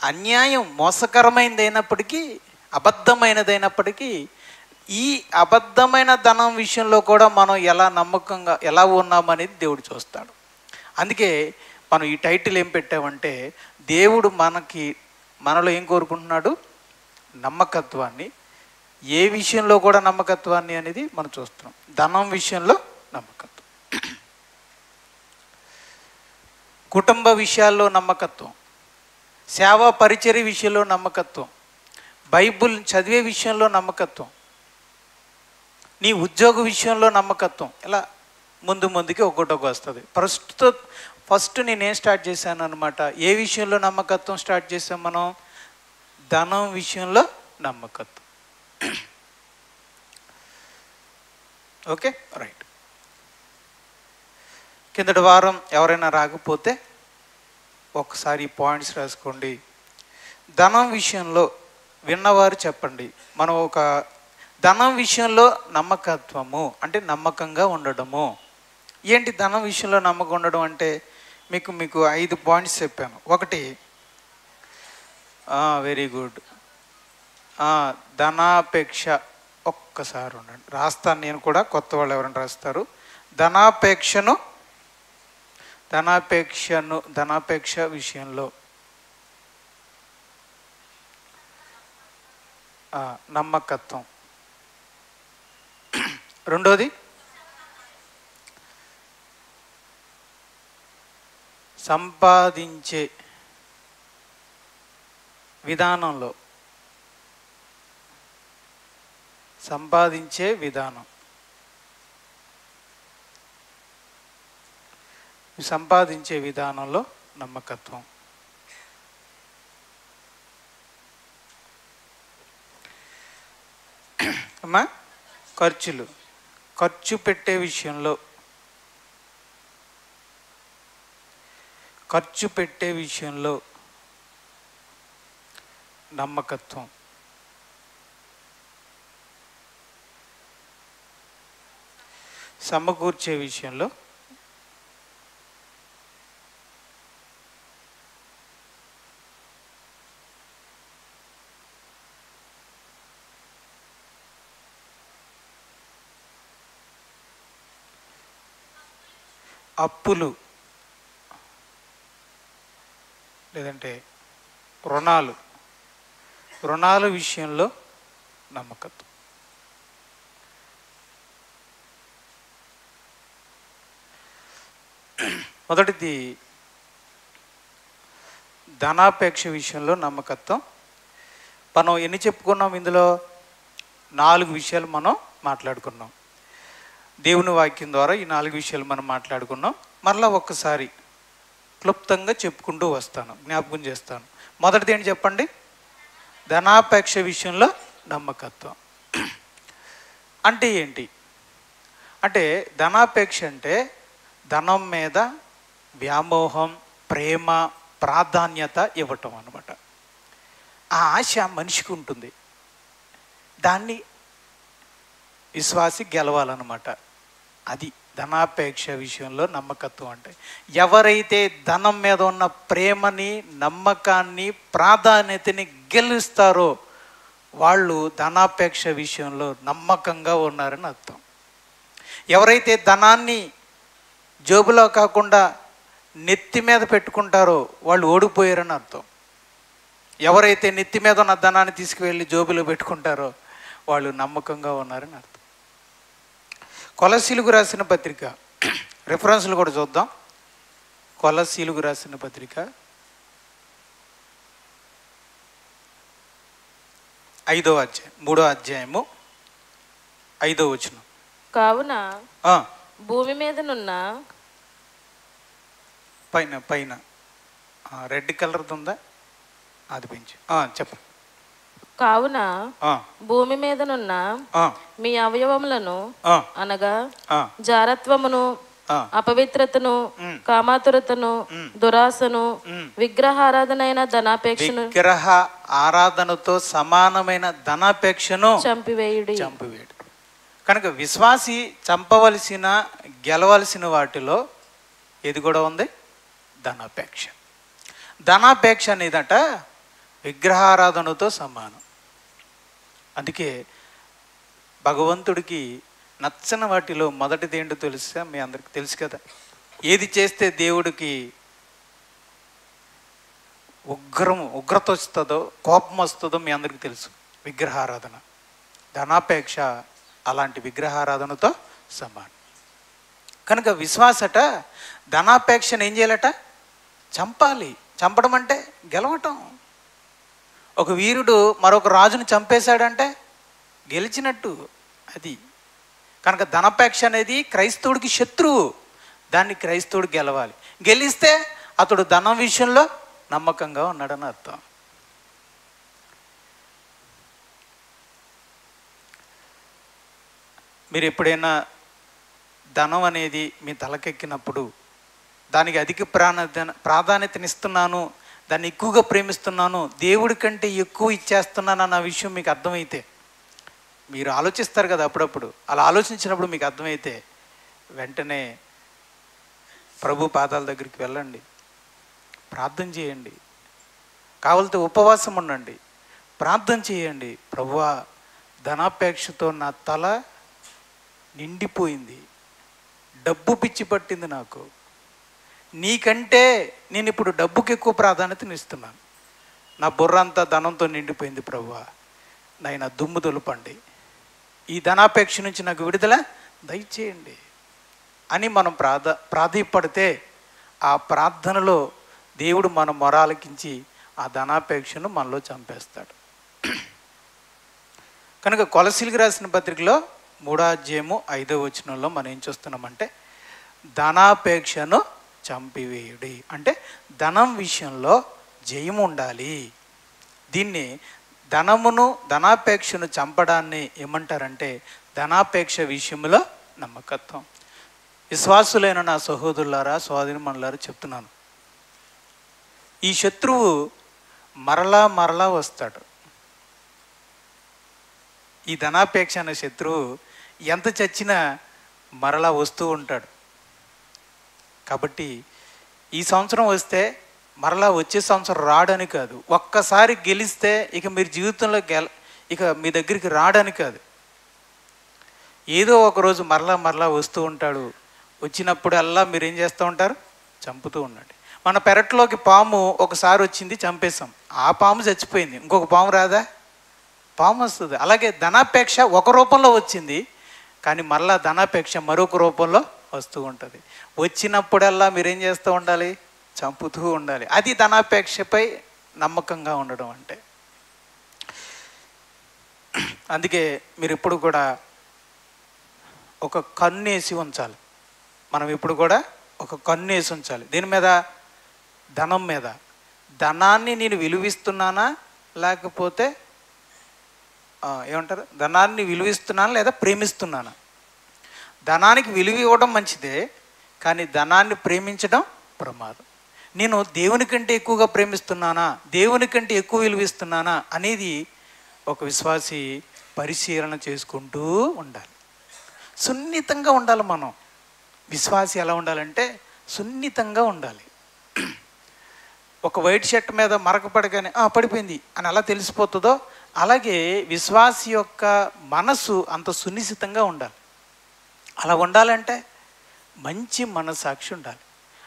అన్యాయం మోసకరమైనది అయినప్పటికీ, అబద్ధమైనదైనప్పటికీ, ఈ అబద్ధమైన ధనం విషయంలో కూడా మనం ఎలా నమ్మకంగా ఎలా ఉన్నామనేది దేవుడు చూస్తాడు. అందుకే మనం ఈ టైటిల్ ఏం పెట్టామంటే, దేవుడు మనలో ఏం కోరుకుంటున్నాడు? నమ్మకత్వాన్ని. ఏ విషయంలో కూడా నమ్మకత్వాన్ని అనేది మనం చూస్తున్నాం. ధనం విషయంలో నమ్మకత్వం, కుటుంబ విషయాల్లో నమ్మకత్వం, సేవా పరిచర్య విషయంలో నమ్మకత్వం, బైబుల్ చదివే విషయంలో నమ్మకత్వం, నీ ఉద్యోగ విషయంలో నమ్మకత్వం. ఇలా ముందుకి ఒక్కొక్కటి వస్తుంది. ఫస్ట్ నేనేం స్టార్ట్ చేశాను అనమాట, ఏ విషయంలో నమ్మకత్వం స్టార్ట్ చేసాం మనం? ధనం విషయంలో నమ్మకత్వం. Okay, right. కిందటి వారం ఎవరైనా రాకపోతే ఒకసారి పాయింట్స్ రాసుకోండి. ధనం విషయంలో విన్నవారు చెప్పండి. మనం ఒక ధనం విషయంలో నమ్మకత్వము అంటే నమ్మకంగా ఉండడము. ఏంటి ధనం విషయంలో నమ్మకం ఉండడం అంటే? మీకు 5 పాయింట్స్ చెప్పాను. ఒకటి, వెరీ గుడ్, ధనాపేక్ష. ఒక్కసారి ఉండండి, రాస్తాను నేను కూడా, కొత్త వాళ్ళు ఎవరైనా రాస్తారు. ధనాపేక్ష విషయంలో నమ్మకత్వం. రెండోది, సంపాదించే విధానం. సంపాదించే విధానంలో నమ్మకత్వం. అమ్మా, ఖర్చు పెట్టే విషయంలో నమ్మకత్వం. సమకూర్చే విషయంలో అప్పులు లేదంటే రుణాల విషయంలో నమ్మకత్వం. మొదటిది ధనాపేక్ష విషయంలో నమ్మకత్వం. మనం ఎన్ని చెప్పుకున్నాం? ఇందులో 4 విషయాలు మనం మాట్లాడుకున్నాం. దేవుని వాక్యం ద్వారా ఈ 4 విషయాలు మనం మాట్లాడుకున్నాం. మరలా ఒక్కసారి క్లుప్తంగా చెప్పుకుంటూ వస్తాను, జ్ఞాపకం చేస్తాను. మొదటిది ఏంటి చెప్పండి? ధనాపేక్ష విషయంలో నమ్మకత్వం అంటే ఏంటి? అంటే ధనాపేక్ష అంటే ధనం మీద వ్యామోహం, ప్రేమ, ప్రాధాన్యత ఇవ్వటం అన్నమాట. ఆ ఆశ మనిషికి ఉంటుంది, దాన్ని విశ్వాసి గెలవాలన్నమాట. అది ధనాపేక్ష విషయంలో నమ్మకత్వం అంటే. ఎవరైతే ధనం మీద ఉన్న ప్రేమని, నమ్మకాన్ని, ప్రాధాన్యతని గెలుస్తారో వాళ్ళు ధనాపేక్ష విషయంలో నమ్మకంగా ఉన్నారని అర్థం. ఎవరైతే ధనాన్ని జోబులో కాకుండా నెత్తి మీద పెట్టుకుంటారో వాళ్ళు ఓడిపోయారని అర్థం. ఎవరైతే నెత్తి మీద ఉన్న ధనాన్ని తీసుకువెళ్ళి జోబులో పెట్టుకుంటారో వాళ్ళు నమ్మకంగా ఉన్నారని అర్థం. కొలసీలకు రాసిన పత్రిక, రెఫరెన్స్లు కూడా చూద్దాం. కొలసీలకు రాసిన పత్రిక 5వ అధ్యాయం 3వ అధ్యాయము 5వ వచనం. కావున భూమి మీదనున్న పైన రెడ్ కలర్ ఉందా? అది పెంచి చెప్పండి. కావున భూమి మీదనున్న మీ అవయవములను అనగా జారత్వమును, అపవిత్రతను, కామాతురతను, దురాశను, విగ్రహారాధనైన ధనాపేక్షను, విగ్రహ ఆరాధనతో సమానమైన ధనాపేక్షను చంపివేయుడి. కనుక విశ్వాసి చంపవలసిన, గెలవలసిన వాటిలో ఏది కూడా ఉంది? ధనాపేక్ష. ధనాపేక్ష అనేదట విగ్రహారాధనతో సమానం. అందుకే భగవంతుడికి నచ్చని వాటిలో మొదటిది ఏంటో తెలుసా? మీ అందరికి తెలుసు కదా. ఏది చేస్తే దేవుడికి ఉగ్రత వస్తుందో, కోపం వస్తుందో మీ అందరికీ తెలుసు. విగ్రహారాధన. ధనాపేక్ష అలాంటి విగ్రహారాధనతో సమానం. కనుక విశ్వాసట ధనాపేక్షను ఏం చేయాలట? చంపాలి. చంపడం అంటే గెలవటం. ఒక వీరుడు మరొక రాజును చంపేశాడంటే గెలిచినట్టు అది. కనుక ధనాపేక్ష అనేది క్రైస్తవుడికి శత్రువు. దాన్ని క్రైస్తవుడు గెలవాలి. గెలిస్తే అతడు ధనం విషయంలో నమ్మకంగా ఉన్నాడని అర్థం. మీరు ఎప్పుడైనా ధనం అనేది మీ తలకెక్కినప్పుడు దానికి అధిక ప్రాధాన్యతనిస్తున్నాను, దాన్ని ఎక్కువగా ప్రేమిస్తున్నాను, దేవుడి కంటే ఎక్కువ ఇచ్చేస్తున్నాను అన్న విషయం మీకు అర్థమైతే, మీరు ఆలోచిస్తారు కదా అప్పుడప్పుడు. అలా ఆలోచించినప్పుడు మీకు అర్థమైతే వెంటనే ప్రభు పాదాల దగ్గరికి వెళ్ళండి, ప్రార్థన చేయండి, కావాలితే ఉపవాసం ఉండండి, ప్రార్థన చేయండి. ప్రభువా, ధనాపేక్షతో నా తల నిండిపోయింది, డబ్బు పిచ్చి పట్టింది నాకు, నీకంటే నేను ఇప్పుడు డబ్బుకి ఎక్కువ ప్రాధాన్యతనిస్తున్నాను, నా బుర్ర అంతా ధనంతో నిండిపోయింది ప్రభువా, నాయన దుమ్ము దులపండి, ఈ ధనాపేక్ష నుంచి నాకు విడుదల దయచేయండి అని మనం ప్రాధేయపడితే ఆ ప్రార్థనలో దేవుడు మన మొరాలకించి ఆ ధనాపేక్షను మనలో చంపేస్తాడు. కనుక కొలసీలకు రాసిన పత్రికలో 3:5 మనం ఏం చూస్తున్నామంటే ధనాపేక్షను చంపివేయుడి అంటే ధనం విషయంలో జయం ఉండాలి. దీన్ని ధనాపేక్షను చంపడాన్ని ఏమంటారంటే ధనాపేక్ష విషయంలో నమ్మకత్వం. విశ్వాసులైన నా సహోదరులారా, సోదరీమణులారా చెప్తున్నాను, ఈ శత్రువు మరలా వస్తాడు. ఈ ధనాపేక్ష అనే శత్రువు ఎంత చచ్చినా మరలా వస్తూ ఉంటాడు. కాబట్టి ఈ సంవత్సరం వస్తే మరలా వచ్చే సంవత్సరం రాడని కాదు, ఒక్కసారి గెలిస్తే ఇక మీరు జీవితంలో ఇక మీ దగ్గరికి రాడని కాదు, ఏదో ఒకరోజు మరలా వస్తూ ఉంటాడు. వచ్చినప్పుడల్లా మీరు ఏం చేస్తూ ఉంటారు? చంపుతూ ఉండండి. మన పెరట్లోకి పాము ఒకసారి వచ్చింది, చంపేశాం, ఆ పాము చచ్చిపోయింది, ఇంకొక పాము రాదా? పాము వస్తుంది. అలాగే ధనాపేక్ష ఒక రూపంలో వచ్చింది, కానీ మరలా ధనాపేక్ష మరొక రూపంలో వస్తూ ఉంటుంది. వచ్చినప్పుడల్లా మీరేం చేస్తూ ఉండాలి? చంపుతూ ఉండాలి. అది ధనాపేక్షపై నమ్మకంగా ఉండడం అంటే. అందుకే మీరు ఎప్పుడు కూడా ఒక కన్ను వేసి ఉంచాలి. మనం ఎప్పుడు కూడా ఒక కన్ను వేసి ఉంచాలి. దీని మీద? ధనం మీద. ధనాన్ని నేను విలువిస్తున్నానా లేకపోతే ఏమంటారు, ధనాన్ని విలువిస్తున్నానా లేదా ప్రేమిస్తున్నానా? ధనానికి విలువ ఇవ్వడం మంచిదే, కానీ ధనాన్ని ప్రేమించడం ప్రమాదం. నేను దేవుని కంటే ఎక్కువగా ప్రేమిస్తున్నానా, దేవుని కంటే ఎక్కువ విలువిస్తున్నానా అనేది ఒక విశ్వాసి పరిశీలన చేసుకుంటూ ఉండాలి. సున్నితంగా ఉండాలి. మనం విశ్వాసి ఎలా ఉండాలంటే సున్నితంగా ఉండాలి. ఒక వైట్ షర్ట్ మీద మరక పడగానే పడిపోయింది అని ఎలా తెలిసిపోతుందో, అలాగే విశ్వాసి యొక్క మనసు అంత సునిశ్చితంగా ఉండాలి. అలా ఉండాలంటే మంచి మనసాక్షి ఉండాలి.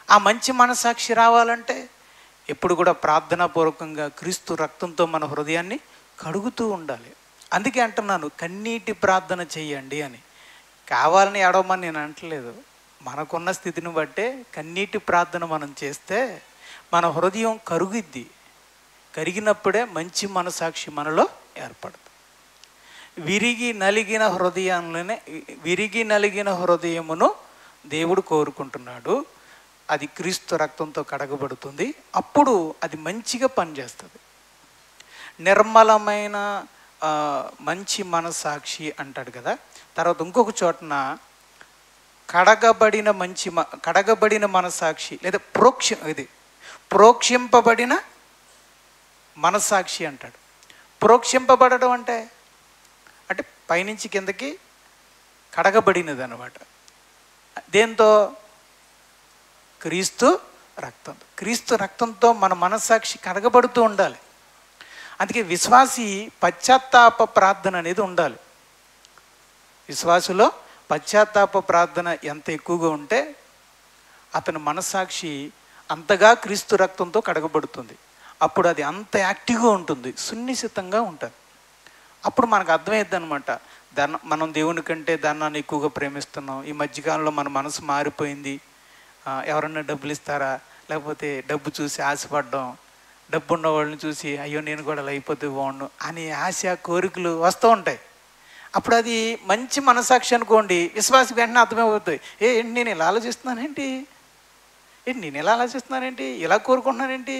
ఆ మంచి మనసాక్షి రావాలంటే ఎప్పుడు కూడా ప్రార్థనాపూర్వకంగా క్రీస్తు రక్తంతో మన హృదయాన్ని కడుగుతూ ఉండాలి. అందుకే అంటున్నాను, కన్నీటి ప్రార్థన చెయ్యండి అని. కావాలని ఏడవమని నేను అంటలేదు. మనకున్న స్థితిని బట్టే కన్నీటి ప్రార్థన మనం చేస్తే మన హృదయం కరుగుద్ది. కరిగినప్పుడే మంచి మనసాక్షి మనలో ఏర్పడుతుంది. విరిగి నలిగిన హృదయమును దేవుడు కోరుకుంటున్నాడు. అది క్రీస్తు రక్తంతో కడగబడుతుంది. అప్పుడు అది మంచిగా పనిచేస్తుంది. నిర్మలమైన మంచి మనసాక్షి అంటాడు కదా. తర్వాత ఇంకొక చోటన కడగబడిన మనసాక్షి లేదా ప్రోక్షింపబడిన మనసాక్షి అంటాడు. ప్రోక్షింపబడడం అంటే పైనుంచి కిందకి కడగబడినది అన్నమాట. దేంతో? క్రీస్తు రక్తంతో మన మనసాక్షి కడగబడుతూ ఉండాలి. అందుకే విశ్వాసి పశ్చాత్తాప ప్రార్థన అనేది ఉండాలి. విశ్వాసులో పశ్చాత్తాప ప్రార్థన ఎంత ఎక్కువగా ఉంటే అతని మనస్సాక్షి అంతగా క్రీస్తు రక్తంతో కడగబడుతుంది. అప్పుడు అది అంత యాక్టివ్గా ఉంటుంది, సున్నిశితంగా ఉంటుంది. అప్పుడు మనకు అర్థమవుద్ది అనమాట, మనం దేవుని కంటే ధనాన్ని ఎక్కువగా ప్రేమిస్తున్నాం. ఈ మధ్యకాలంలో మన మనసు మారిపోయింది. ఎవరన్నా డబ్బులు ఇస్తారా, లేకపోతే డబ్బు చూసి ఆశపడ్డం, డబ్బు ఉన్న వాళ్ళని చూసి అయ్యో నేను కూడా అలా అయిపోతే బాగుండు అని ఆశ, కోరికలు వస్తూ ఉంటాయి. అప్పుడు అది మంచి మనసాక్షి అనుకోండి, విశ్వాసి వెంటనే అర్థమైపోతుంది. ఏంటి నేను ఇలా ఆలోచిస్తున్నానేంటి, నేను ఎలా ఆలోచిస్తున్నానేంటి, ఇలా కోరుకుంటున్నానేంటి,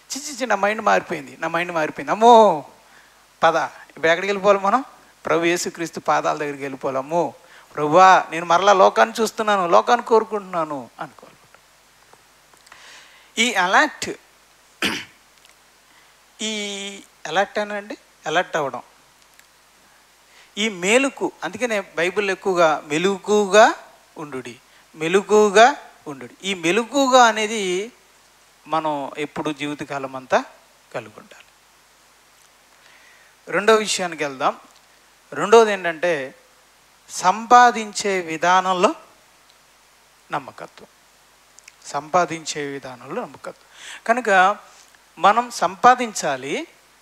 చిచ్చి నా మైండ్ మారిపోయింది, అమ్మో పద ఇప్పుడు ఎక్కడికి వెళ్ళిపోవాలి మనం, ప్రభు యేసుక్రీస్తు పాదాల దగ్గరికి వెళ్ళిపోవాలి. అమ్మో ప్రభువా నేను మరలా లోకాన్ని చూస్తున్నాను, లోకాన్ని కోరుకుంటున్నాను అనుకోవాలి. ఈ అలర్ట్ అనండి, అలర్ట్ అవ్వడం, ఈ మేలుకు, అందుకనే బైబిల్ ఎక్కువగా మెలుకుగా ఉండుడి, మెలుకుగా ఉండుడి. ఈ మెలుకుగా అనేది మనం ఎప్పుడు జీవితకాలం అంతా కలిగి ఉండాలి. రెండో విషయానికి వెళ్దాం. రెండోది ఏంటంటే సంపాదించే విధానంలో నమ్మకత్వం. సంపాదించే విధానంలో నమ్మకత్వం. కనుక మనం సంపాదించాలి,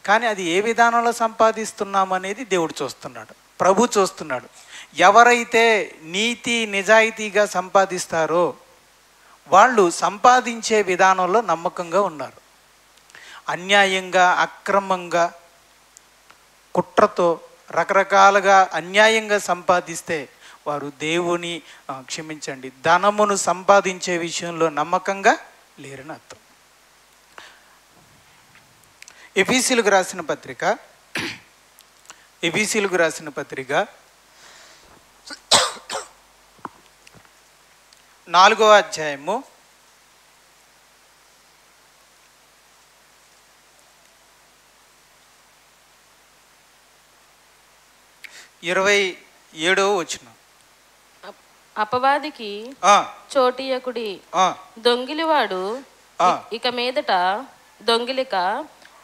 కానీ అది ఏ విధానంలో సంపాదిస్తున్నాం అనేది దేవుడు చూస్తున్నాడు, ప్రభు చూస్తున్నాడు. ఎవరైతే నీతి నిజాయితీగా సంపాదిస్తారో వాళ్ళు సంపాదించే విధానంలో నమ్మకంగా ఉన్నారు. అన్యాయంగా, అక్రమంగా, కుట్రతో, రకరకాలుగా అన్యాయంగా సంపాదిస్తే వారు దేవుని ధనమును సంపాదించే విషయంలో నమ్మకంగా లేరని అర్థం. ఎఫీసీలకు రాసిన పత్రిక 4వ అధ్యాయము 27వ వచనం. అపవాదికి చోటియకుడి, దొంగిలివాడు ఇక మీదట దొంగిలిక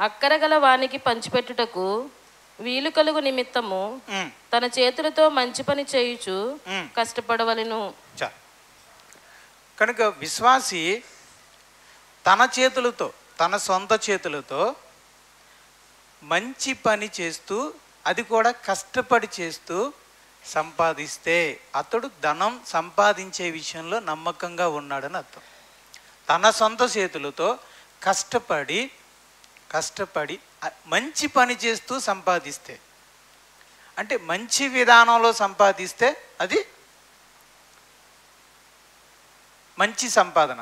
అక్కరగల వానికి పంచిపెట్టుటకు వీలు కలుగు నిమిత్తము తన చేతులతో మంచి పని చేయుచు కష్టపడవలెను. కనుక విశ్వాసి తన చేతులతో, తన సొంత చేతులతో మంచి పని చేస్తూ, అది కూడా కష్టపడి చేస్తూ సంపాదిస్తే అతడు ధనం సంపాదించే విషయంలో నమ్మకంగా ఉన్నాడని అర్థం. తన సొంత చేతులతో కష్టపడి మంచి పని చేస్తూ సంపాదిస్తే, అంటే మంచి విధానంలో సంపాదిస్తే అది మంచి సంపాదన,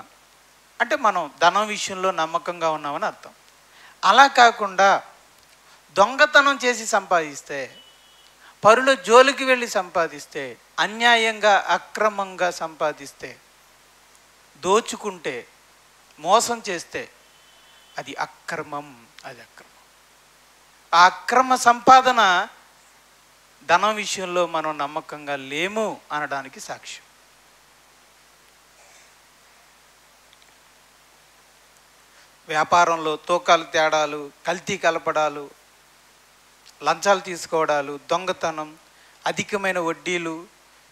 అంటే మనం ధనం విషయంలో నమ్మకంగా ఉన్నామని అర్థం. అలా కాకుండా దొంగతనం చేసి సంపాదిస్తే, పరుల జోలికి వెళ్ళి సంపాదిస్తే, అన్యాయంగా అక్రమంగా సంపాదిస్తే, దోచుకుంటే, మోసం చేస్తే అది అక్రమం. ఆ అక్రమ సంపాదన ధనం విషయంలో మనం నమ్మకంగా లేము అనడానికి సాక్ష్యం. వ్యాపారంలో తూకాలు తేడాలు, కల్తీ కలపడాలు, లంచాలు తీసుకోవడాలు, దొంగతనం, అధికమైన వడ్డీలు,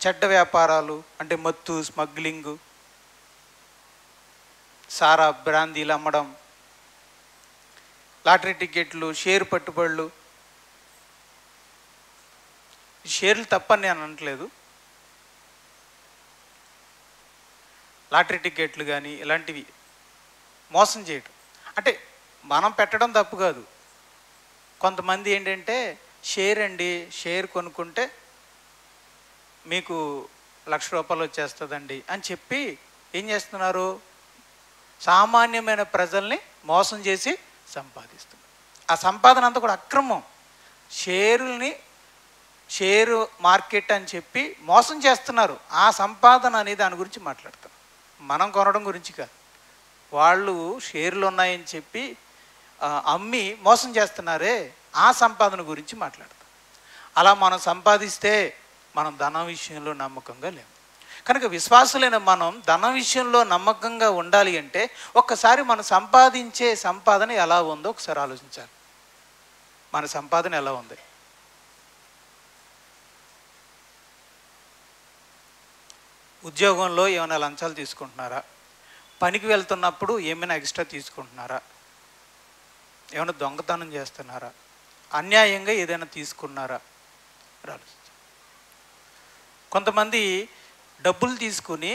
చెడ్డ వ్యాపారాలు అంటే మత్తు, స్మగ్లింగు, సారా బ్రాందీలు అమ్మడం, లాటరీ టికెట్లు, షేర్ పట్టుబడులు. షేర్లు తప్పని నేను అనట్లేదు, లాటరీ టికెట్లు కానీ ఇలాంటివి మోసం చేయటం అంటే మనం పెట్టడం తప్పు కాదు. కొంతమంది ఏంటంటే షేర్ కొనుక్కుంటే మీకు ₹1,00,000 వచ్చేస్తుందండి అని చెప్పి ఏం చేస్తున్నారు, సామాన్యమైన ప్రజల్ని మోసం చేసి సంపాదిస్తున్నారు. ఆ సంపాదన అంతా కూడా అక్రమం. షేరు మార్కెట్ అని చెప్పి మోసం చేస్తున్నారు. ఆ సంపాదన అనే దాని గురించి మాట్లాడతాం, మనం కొనడం గురించి కాదు. వాళ్ళు షేర్లు ఉన్నాయని చెప్పి అమ్మి మోసం చేస్తున్నారే, ఆ సంపాదన గురించి మాట్లాడతాం. అలా మనం సంపాదిస్తే మనం ధనం విషయంలో నమ్మకంగా లేము. కనుక విశ్వాసులైన మనం ధనం విషయంలో నమ్మకంగా ఉండాలి అంటే ఒక్కసారి మనం సంపాదించే సంపాదన ఎలా ఉందో ఒకసారి ఆలోచించాలి. మన సంపాదన ఎలా ఉంది? ఉద్యోగంలో ఏమైనా లంచాలు తీసుకుంటున్నారా? పనికి వెళ్తున్నప్పుడు ఏమైనా ఎక్స్ట్రా తీసుకుంటున్నారా? ఏమైనా దొంగతనం చేస్తున్నారా? అన్యాయంగా ఏదైనా తీసుకున్నారా? కొంతమంది డబ్బులు తీసుకుని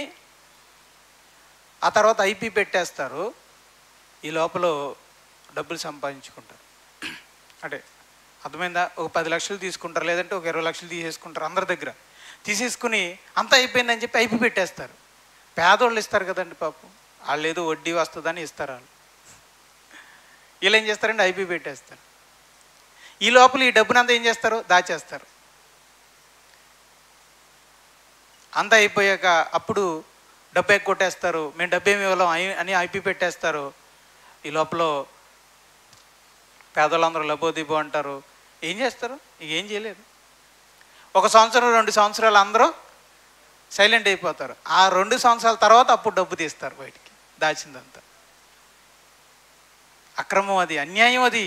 ఆ తర్వాత ఐపీ పెట్టేస్తారు, ఈ లోపల డబ్బులు సంపాదించుకుంటారు. అంటే అర్థమైందా? ఒక 10 లక్షలు తీసుకుంటారు, లేదంటే ఒక 20 లక్షలు తీసేసుకుంటారు. అందరి దగ్గర తీసేసుకుని అంతా అయిపోయిందని చెప్పి ఐపీ పెట్టేస్తారు. పేదోళ్ళు ఇస్తారు కదండి పాపం, వాళ్ళు ఏదో వడ్డీ వస్తుందని ఇస్తారు. వాళ్ళు వీళ్ళు ఏం చేస్తారంటే ఐపీ పెట్టేస్తారు. ఈ లోపల ఈ డబ్బునంతా ఏం చేస్తారు? దాచేస్తారు. అంతా అయిపోయాక అప్పుడు డబ్బు కొట్టేస్తారు, మేము డబ్బు ఏమి ఇవ్వలేం అని ఐపీ పెట్టేస్తారు. ఈ లోపల పేదోళ్ళందరూ లబోదిబో అంటారు. ఏం చేస్తారు? ఏం చేయలేరు. 1 సంవత్సరం 2 సంవత్సరాలు అందరూ సైలెంట్ అయిపోతారు. ఆ 2 సంవత్సరాల తర్వాత అప్పుడు డబ్బు తీస్తారు బయటికి, దాచిందంతా. అక్రమం అది, అన్యాయం అది,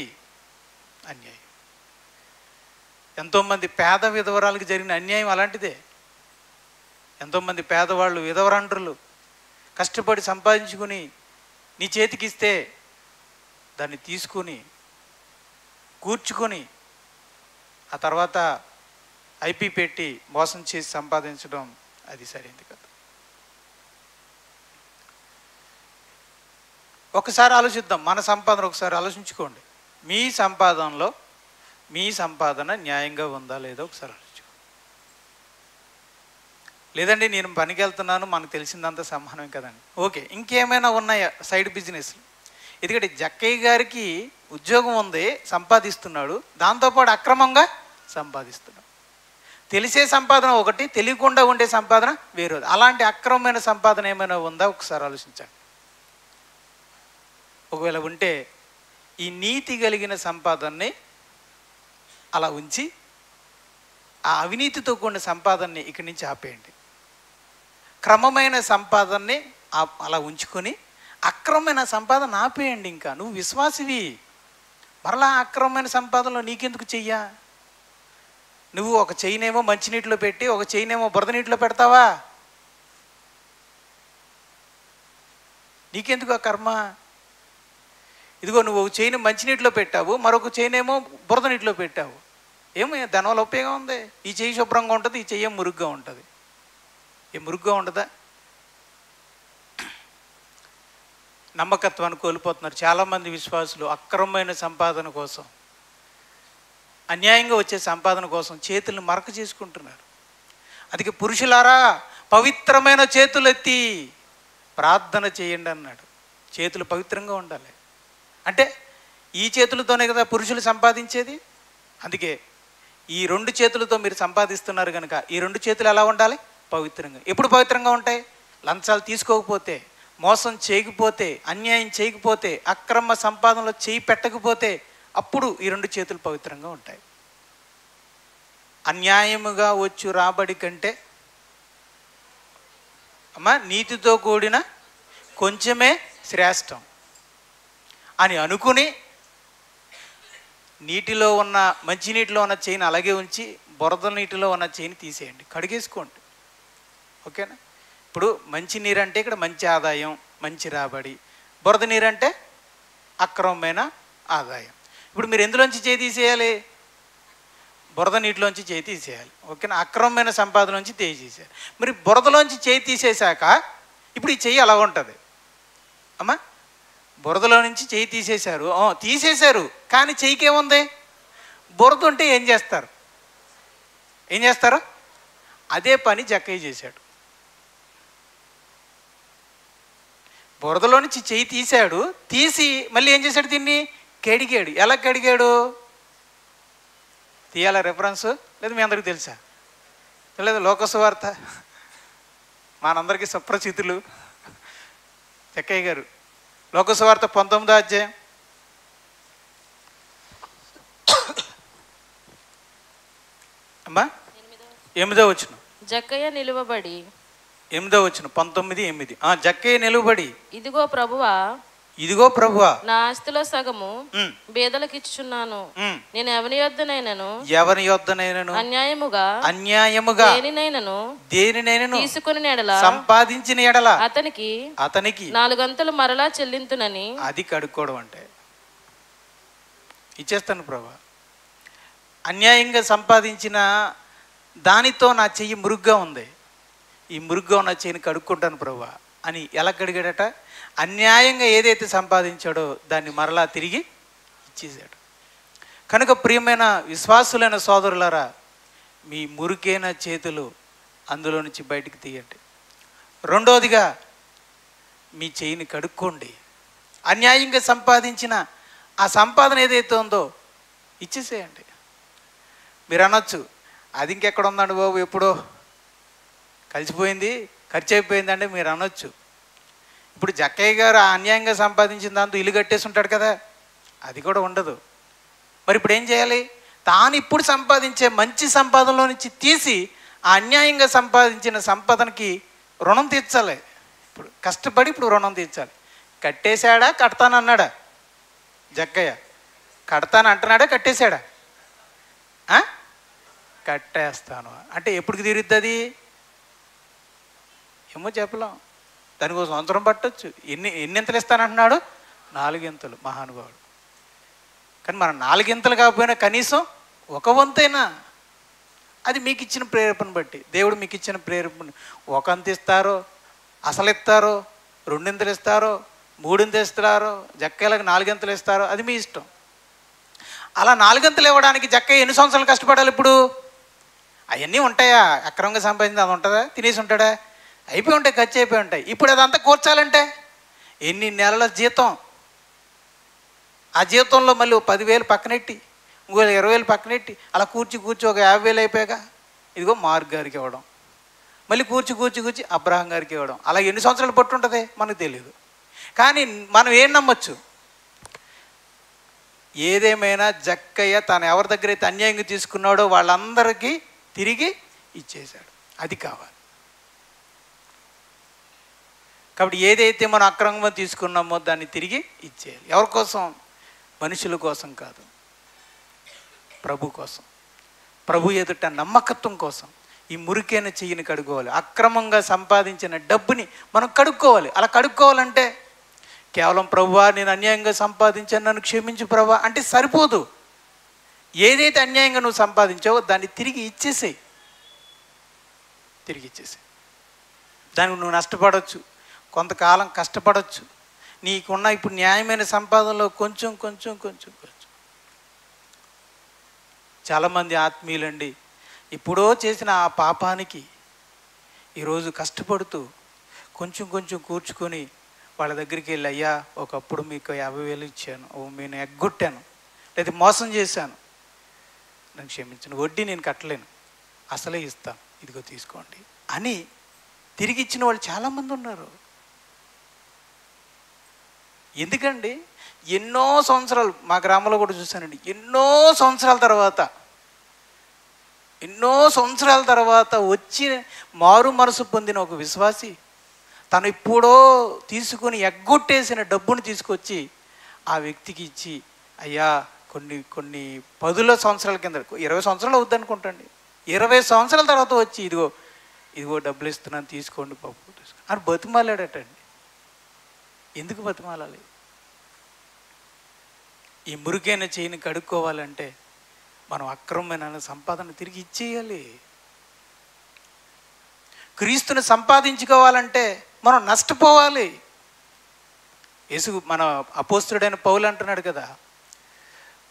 అన్యాయం. ఎంతోమంది పేద విధవరాలకు జరిగిన అన్యాయం అలాంటిదే. ఎంతోమంది పేదవాళ్ళు, విధవరాండ్రులు కష్టపడి సంపాదించుకుని నీ చేతికిస్తే దాన్ని తీసుకుని కూర్చుకొని ఆ తర్వాత ఐపీ పెట్టి మోసం చేసి సంపాదించడం అది సరైనది కాదు. ఒకసారి ఆలోచిద్దాం, మన సంపాదన ఒకసారి ఆలోచించుకోండి. మీ సంపాదనలో మీ సంపాదన న్యాయంగా ఉందా లేదో ఒకసారి ఆలోచించుకోండి. లేదండి నేను పనికి వెళ్తున్నాను, మనకు తెలిసిందంతా సమానమే కదండి. ఓకే, ఇంకేమైనా ఉన్నాయా సైడ్ బిజినెస్లు? ఎందుకంటే జక్కయ్య గారికి ఉద్యోగం ఉంది, సంపాదిస్తున్నాడు, దాంతోపాటు అక్రమంగా సంపాదిస్తున్నాడు. తెలిసే సంపాదన ఒకటి, తెలియకుండా ఉండే సంపాదన వేరేది. అలాంటి అక్రమమైన సంపాదన ఏమైనా ఉందా ఒకసారి ఆలోచించండి. ఒకవేళ ఉంటే ఈ నీతి కలిగిన సంపాదనని అలా ఉంచి ఆ అవినీతితో కూడిన సంపాదనని ఇక్కడి నుంచి ఆపేయండి. క్రమమైన సంపాదనని అలా ఉంచుకొని అక్రమమైన సంపాదన ఆపేయండి. ఇంకా నువ్వు విశ్వాసివి, మరలా అక్రమమైన సంపాదనలో నీకెందుకు చెయ్యా? నువ్వు ఒక చెయ్యినేమో మంచినీటిలో పెట్టి ఒక చెయ్యినేమో బురద నీటిలో పెడతావా? నీకెందుకు ఆ కర్మ? ఇదిగో నువ్వు ఒక చెయ్యిని మంచినీటిలో పెట్టావు, మరొక చెయ్యినేమో బురద నీటిలో పెట్టావు. ఏమో దానివల్ల ఉపయోగం ఉంది? ఈ చెయ్యి శుభ్రంగా ఉంటుంది, ఈ చెయ్యి మురుగ్గా ఉంటుంది. ఏ మురుగ్గా ఉండదా? నమ్మకత్వాన్ని కోల్పోతున్నారు చాలామంది విశ్వాసులు. అక్రమమైన సంపాదన కోసం, అన్యాయంగా వచ్చే సంపాదన కోసం చేతులను మరక చేసుకుంటున్నారు. అందుకే పురుషులారా పవిత్రమైన చేతులు ఎత్తి ప్రార్థన చేయండి అన్నాడు. చేతులు పవిత్రంగా ఉండాలి. అంటే ఈ చేతులతోనే కదా పురుషులు సంపాదించేది. అందుకే ఈ 2 చేతులతో మీరు సంపాదిస్తున్నారు కనుక ఈ 2 చేతులు ఎలా ఉండాలి? పవిత్రంగా. ఎప్పుడు పవిత్రంగా ఉంటాయి? లంచాలు తీసుకోకపోతే, మోసం చేయకపోతే, అన్యాయం చేయకపోతే, అక్రమ సంపాదనలో చేయి పెట్టకపోతే అప్పుడు ఈ 2 చేతులు పవిత్రంగా ఉంటాయి. అన్యాయముగా వచ్చు రాబడి కంటే నీతితో కూడిన కొంచెమే శ్రేష్టం అని అనుకుని నీటిలో ఉన్న మంచినీటిలో ఉన్న చేయిని అలాగే ఉంచి బురద నీటిలో ఉన్న చేయిని తీసేయండి, కడిగేసుకోండి. ఓకేనా? ఇప్పుడు మంచి నీరు అంటే ఇక్కడ మంచి ఆదాయం, మంచి రాబడి. బురద నీరు అంటే అక్రమమైన ఆదాయం. ఇప్పుడు మీరు ఎందులోంచి చేయి తీసేయాలి? బురద నీటిలోంచి చేయి తీసేయాలి. ఓకేనా? అక్రమమైన సంపాదన నుంచి చేయి తీసేయాలి. మరి బురదలోంచి చేయి తీసేశాక ఇప్పుడు ఈ చెయ్యి అలా ఉంటుంది అమ్మా. బురదలో నుంచి చేయి తీసేశారు, తీసేశారు, కానీ చెయ్యికి ఏముంది? బురద ఉంటే ఏం చేస్తారు? ఏం చేస్తారు? అదే పని జక్కయ్య చేశాడు. బురదలో నుంచి చెయ్యి తీశాడు, తీసి మళ్ళీ ఏం చేశాడు? దీన్ని కడిగాడు. ఎలా కడిగాడు? తీయాలా రెఫరెన్స్? లేదు మీ అందరికీ తెలుసా? తెలియదు. లోకసువార్త మనందరికీ సుప్రసిద్ధులు జక్కయ్య గారు. లోకసువార్త 19వ అధ్యాయం అమ్మా 8వ వచనం. జక్కయ్య నిలువబడి 8వ వచనం 19:8. జక్కయ్య నిలువబడి ఇదిగో ప్రభువా ఇదిగో ప్రభువా, నా ఆస్తిలో సగము బేదలకు ఇచ్చుచున్నాను. నేను ఎవరి యొద్దనైనను అన్యాయముగా దేనినైనను తీసుకుని ఎడల సంపాదించిన ఎడల అతనికి 4 గంతలు మరలా చెల్లింతునని. అది కడుక్కోవడం అంటే. ఇచ్చేస్తాను ప్రభా, అన్యాయంగా సంపాదించిన దానితో నా చెయ్యి మురుగ్గా ఉంది, ఈ మురుగ్గా ఉన్న చెయ్యిని కడుక్కుంటాను ప్రభా అని. ఎలా కడిగాడట? అన్యాయంగా ఏదైతే సంపాదించాడో దాన్ని మరలా తిరిగి ఇచ్చేసాడు. కనుక ప్రియమైన విశ్వాసులైన సోదరులారా, మీ మురికైన చేతులు అందులో నుంచి బయటికి తీయండి. రెండోదిగా, మీ చెయ్యిని కడుక్కోండి. అన్యాయంగా సంపాదించిన ఆ సంపాదన ఏదైతే ఉందో ఇచ్చేసేయండి. మీరు అనొచ్చు, అది ఇంకెక్కడ ఉందండి బాబు, ఎప్పుడో కలిసిపోయింది, ఖర్చు అయిపోయిందండి మీరు అనొచ్చు. ఇప్పుడు జక్కయ్య గారు అన్యాయంగా సంపాదించిన దాంతో ఇల్లు కట్టేసి ఉంటాడు కదా, అది కూడా ఉండదు. మరి ఇప్పుడు ఏం చేయాలి? తాను ఇప్పుడు సంపాదించే మంచి సంపాదనలో నుంచి తీసి ఆ అన్యాయంగా సంపాదించిన సంపాదనకి రుణం తీర్చాలి. ఇప్పుడు కష్టపడి ఇప్పుడు రుణం తీర్చాలి. కట్టేశాడా, కడతానన్నాడా? జక్కయ్య కడతాను అంటున్నాడా, కట్టేశాడా? కట్టేస్తాను అంటే ఎప్పటికి తీరుద్ది అది? ఏమో చెప్పలేం. దానికి 1 సంవత్సరం పట్టొచ్చు. ఎన్నింతలు ఇస్తానంటున్నాడు? 4 ఇంతలు. మహానుభావుడు. కానీ మనం 4 ఇంతలు కాకపోయినా కనీసం 1 వంతైనా, అది మీకు ఇచ్చిన ప్రేరేపణ బట్టి, దేవుడు మీకు ఇచ్చిన ప్రేరేపణ. 1 అంత ఇస్తారో, అసలు ఇస్తారో, 2 ఇంతలు ఇస్తారో, 3 ఇంతలు ఇస్తారో, జక్కయ్యలకు 4 ఇంతలు ఇస్తారో, అది మీ ఇష్టం. అలా 4 ఇంతలు ఇవ్వడానికి జక్కయ్య ఎన్ని సంవత్సరాలు కష్టపడాలి? ఇప్పుడు అవన్నీ ఉంటాయా? అక్రమంగా సంపాదించింది అది ఉంటుందా? తినేసి ఉంటాడా? అయిపోయి ఉంటాయి, ఖర్చు అయిపోయి ఉంటాయి. ఇప్పుడు అదంతా కూర్చాలంటే ఎన్ని నెలల జీతం, ఆ జీతంలో మళ్ళీ 10,000 పక్కనెట్టి, ఇంకో 20,000 పక్కనెట్టి, అలా కూర్చి ఒక 50,000 అయిపోయాక ఇదిగో మార్క్ గారికి ఇవ్వడం, మళ్ళీ కూర్చి అబ్రహాం గారికి ఇవ్వడం. అలా ఎన్ని సంవత్సరాలు పట్టు ఉంటుంది మనకు తెలియదు. కానీ మనం ఏం నమ్మచ్చు? ఏదేమైనా జక్కయ్య తను ఎవరి దగ్గర అయితే అన్యాయంగా తీసుకున్నాడో వాళ్ళందరికీ తిరిగి ఇచ్చేశాడు. అది కావాలి. కాబట్టి ఏదైతే మనం అక్రమంగా తీసుకున్నామో దాన్ని తిరిగి ఇచ్చేయాలి. ఎవరి కోసం? మనుషుల కోసం కాదు, ప్రభు కోసం, ప్రభు ఎదుట నమ్మకత్వం కోసం. ఈ మురికైన చెయ్యిని కడుక్కోవాలి. అక్రమంగా సంపాదించిన డబ్బుని మనం కడుక్కోవాలి. అలా కడుక్కోవాలంటే కేవలం ప్రభువా నేను అన్యాయంగా సంపాదించాను, నన్ను క్షమించు ప్రభువా అంటే సరిపోదు. ఏదైతే అన్యాయంగా నువ్వు సంపాదించావో దాన్ని తిరిగి ఇచ్చేసేయి. దానికి నువ్వు నష్టపడవచ్చు, కొంతకాలం కష్టపడవచ్చు. నీకున్న ఇప్పుడు న్యాయమైన సంపాదనలో కొంచెం చాలామంది ఆత్మీయులండి ఎప్పుడో చేసిన ఆ పాపానికి ఈరోజు కష్టపడుతూ కొంచెం కూర్చుకొని వాళ్ళ దగ్గరికి వెళ్ళి, అయ్యా ఒకప్పుడు మీకు 50,000 ఇచ్చాను, నేను ఎగ్గొట్టాను, లేదా మోసం చేశాను, నన్ను క్షమించను, వడ్డీ నేను కట్టలేను, అసలే ఇస్తాను, ఇదిగో తీసుకోండి అని తిరిగి ఇచ్చిన వాళ్ళు చాలామంది ఉన్నారు. ఎందుకండి? ఎన్నో సంవత్సరాలు, మా గ్రామంలో కూడా చూశానండి, ఎన్నో సంవత్సరాల తర్వాత వచ్చి మారు మనసు పొందిన ఒక విశ్వాసి తను ఇప్పుడో తీసుకుని ఎగ్గొట్టేసిన డబ్బును తీసుకొచ్చి ఆ వ్యక్తికి ఇచ్చి, అయ్యా కొన్ని 10 సంవత్సరాల కింద, 20 సంవత్సరాలు అవుద్ది అనుకుంటండి, 20 సంవత్సరాల తర్వాత వచ్చి ఇదిగో డబ్బులు ఇస్తున్నాను తీసుకోండి పప్పు తీసుకోండి అని బతిమాలాడటండి. ఎందుకు బతిమాలాలి? ఈ మురికైన చెయ్యిని కడుక్కోవాలంటే మనం అక్రమమైన సంపాదన తిరిగి ఇచ్చేయాలి. క్రీస్తుని సంపాదించుకోవాలంటే మనం నష్టపోవాలి. మన అపోస్తుడైన పౌలు అంటున్నాడు కదా,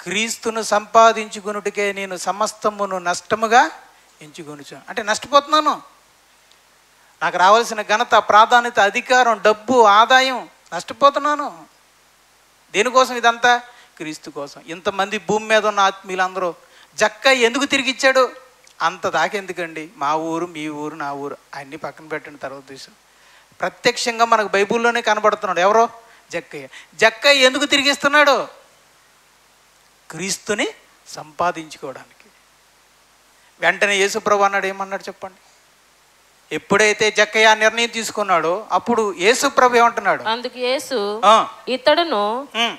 క్రీస్తును సంపాదించుకొనుటకే నేను సమస్తమును నష్టముగా ఎంచుకొనుచాను. అంటే నష్టపోతున్నాను. నాకు రావాల్సిన ఘనత, ప్రాధాన్యత, అధికారం, డబ్బు, ఆదాయం నష్టపోతున్నాను. దేనికోసం ఇదంతా? క్రీస్తు కోసం. ఇంతమంది భూమి మీద ఉన్న ఆత్మీయులందరూ జక్కయ్య ఎందుకు తిరిగి ఇచ్చాడు? అంత దాకెందుకండి? మా ఊరు, మీ ఊరు, నా ఊరు అన్నీ పక్కన పెట్టండి, తర్వాత విషయం. ప్రత్యక్షంగా మనకు బైబిల్లోనే కనబడుతున్నాడు. ఎవరో? జక్కయ్య ఎందుకు తిరిగిస్తున్నాడు? క్రీస్తుని సంపాదించుకోవడానికి. వెంటనే యేసుప్రభు అన్నాడు, ఏమన్నాడు చెప్పండి? ఎప్పుడైతే జక్కయ్య నిర్ణయం తీసుకున్నాడో అప్పుడు యేసు ప్రభు ఏమంటున్నాడు? అందుకు యేసు, ఇతడును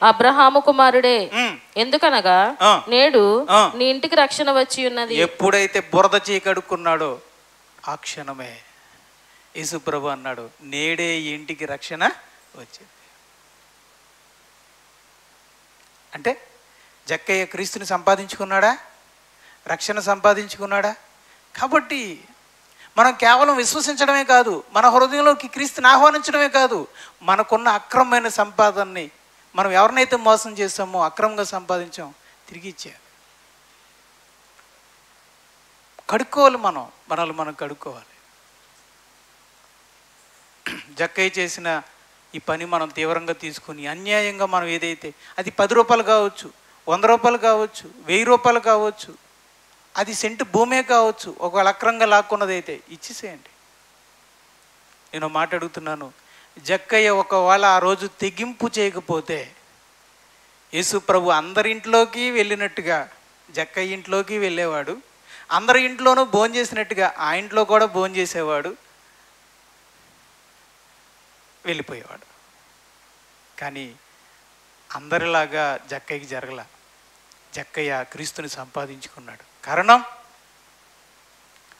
అబ్రహాము కుమారుడే, ఎందుకనగా నేడు నీ ఇంటికి రక్షణ వచ్చి ఉన్నది. ఎప్పుడైతే బురద చీకడుకున్నాడో ఆ క్షణమే యేసు ప్రభు అన్నాడు, నేడే ఈ ఇంటికి రక్షణ వచ్చింది. అంటే జక్కయ్య క్రీస్తుని సంపాదించుకున్నాడా? రక్షణ సంపాదించుకున్నాడా? కాబట్టి మనం కేవలం విశ్వసించడమే కాదు, మన హృదయంలోకి క్రీస్తుని ఆహ్వానించడమే కాదు, మనకున్న అక్రమమైన సంపాదనని మనం ఎవరినైతే మోసం చేస్తామో, అక్రమంగా సంపాదించాం, తిరిగి ఇచ్చేయాలి. కడుక్కోవాలి, మనల్ని మనం కడుక్కోవాలి. జక్కయ్య చేసిన ఈ పని మనం తీవ్రంగా తీసుకుని అన్యాయంగా మనం ఏదైతే, అది 10 రూపాయలు కావచ్చు, 100 రూపాయలు కావచ్చు, 1000 రూపాయలు కావచ్చు, అది సెంటు భూమే కావచ్చు, ఒకవేళ అక్రంగా లాక్కున్నదైతే ఇచ్చేసేయండి. నేను మాట అడుగుతున్నాను, జక్కయ్య ఒకవేళ ఆ రోజు తెగింపు చేయకపోతే యేసు ప్రభు అందరింట్లోకి వెళ్ళినట్టుగా జక్కయ్య ఇంట్లోకి వెళ్ళేవాడు, అందరి ఇంట్లోనూ భోజనం చేసినట్టుగా ఆ ఇంట్లో కూడా భోజనం చేసేవాడు, వెళ్ళిపోయేవాడు. కానీ అందరిలాగా జక్కయ్యకి జరగల. జక్కయ్య క్రీస్తుని సంపాదించుకున్నాడు. కారణం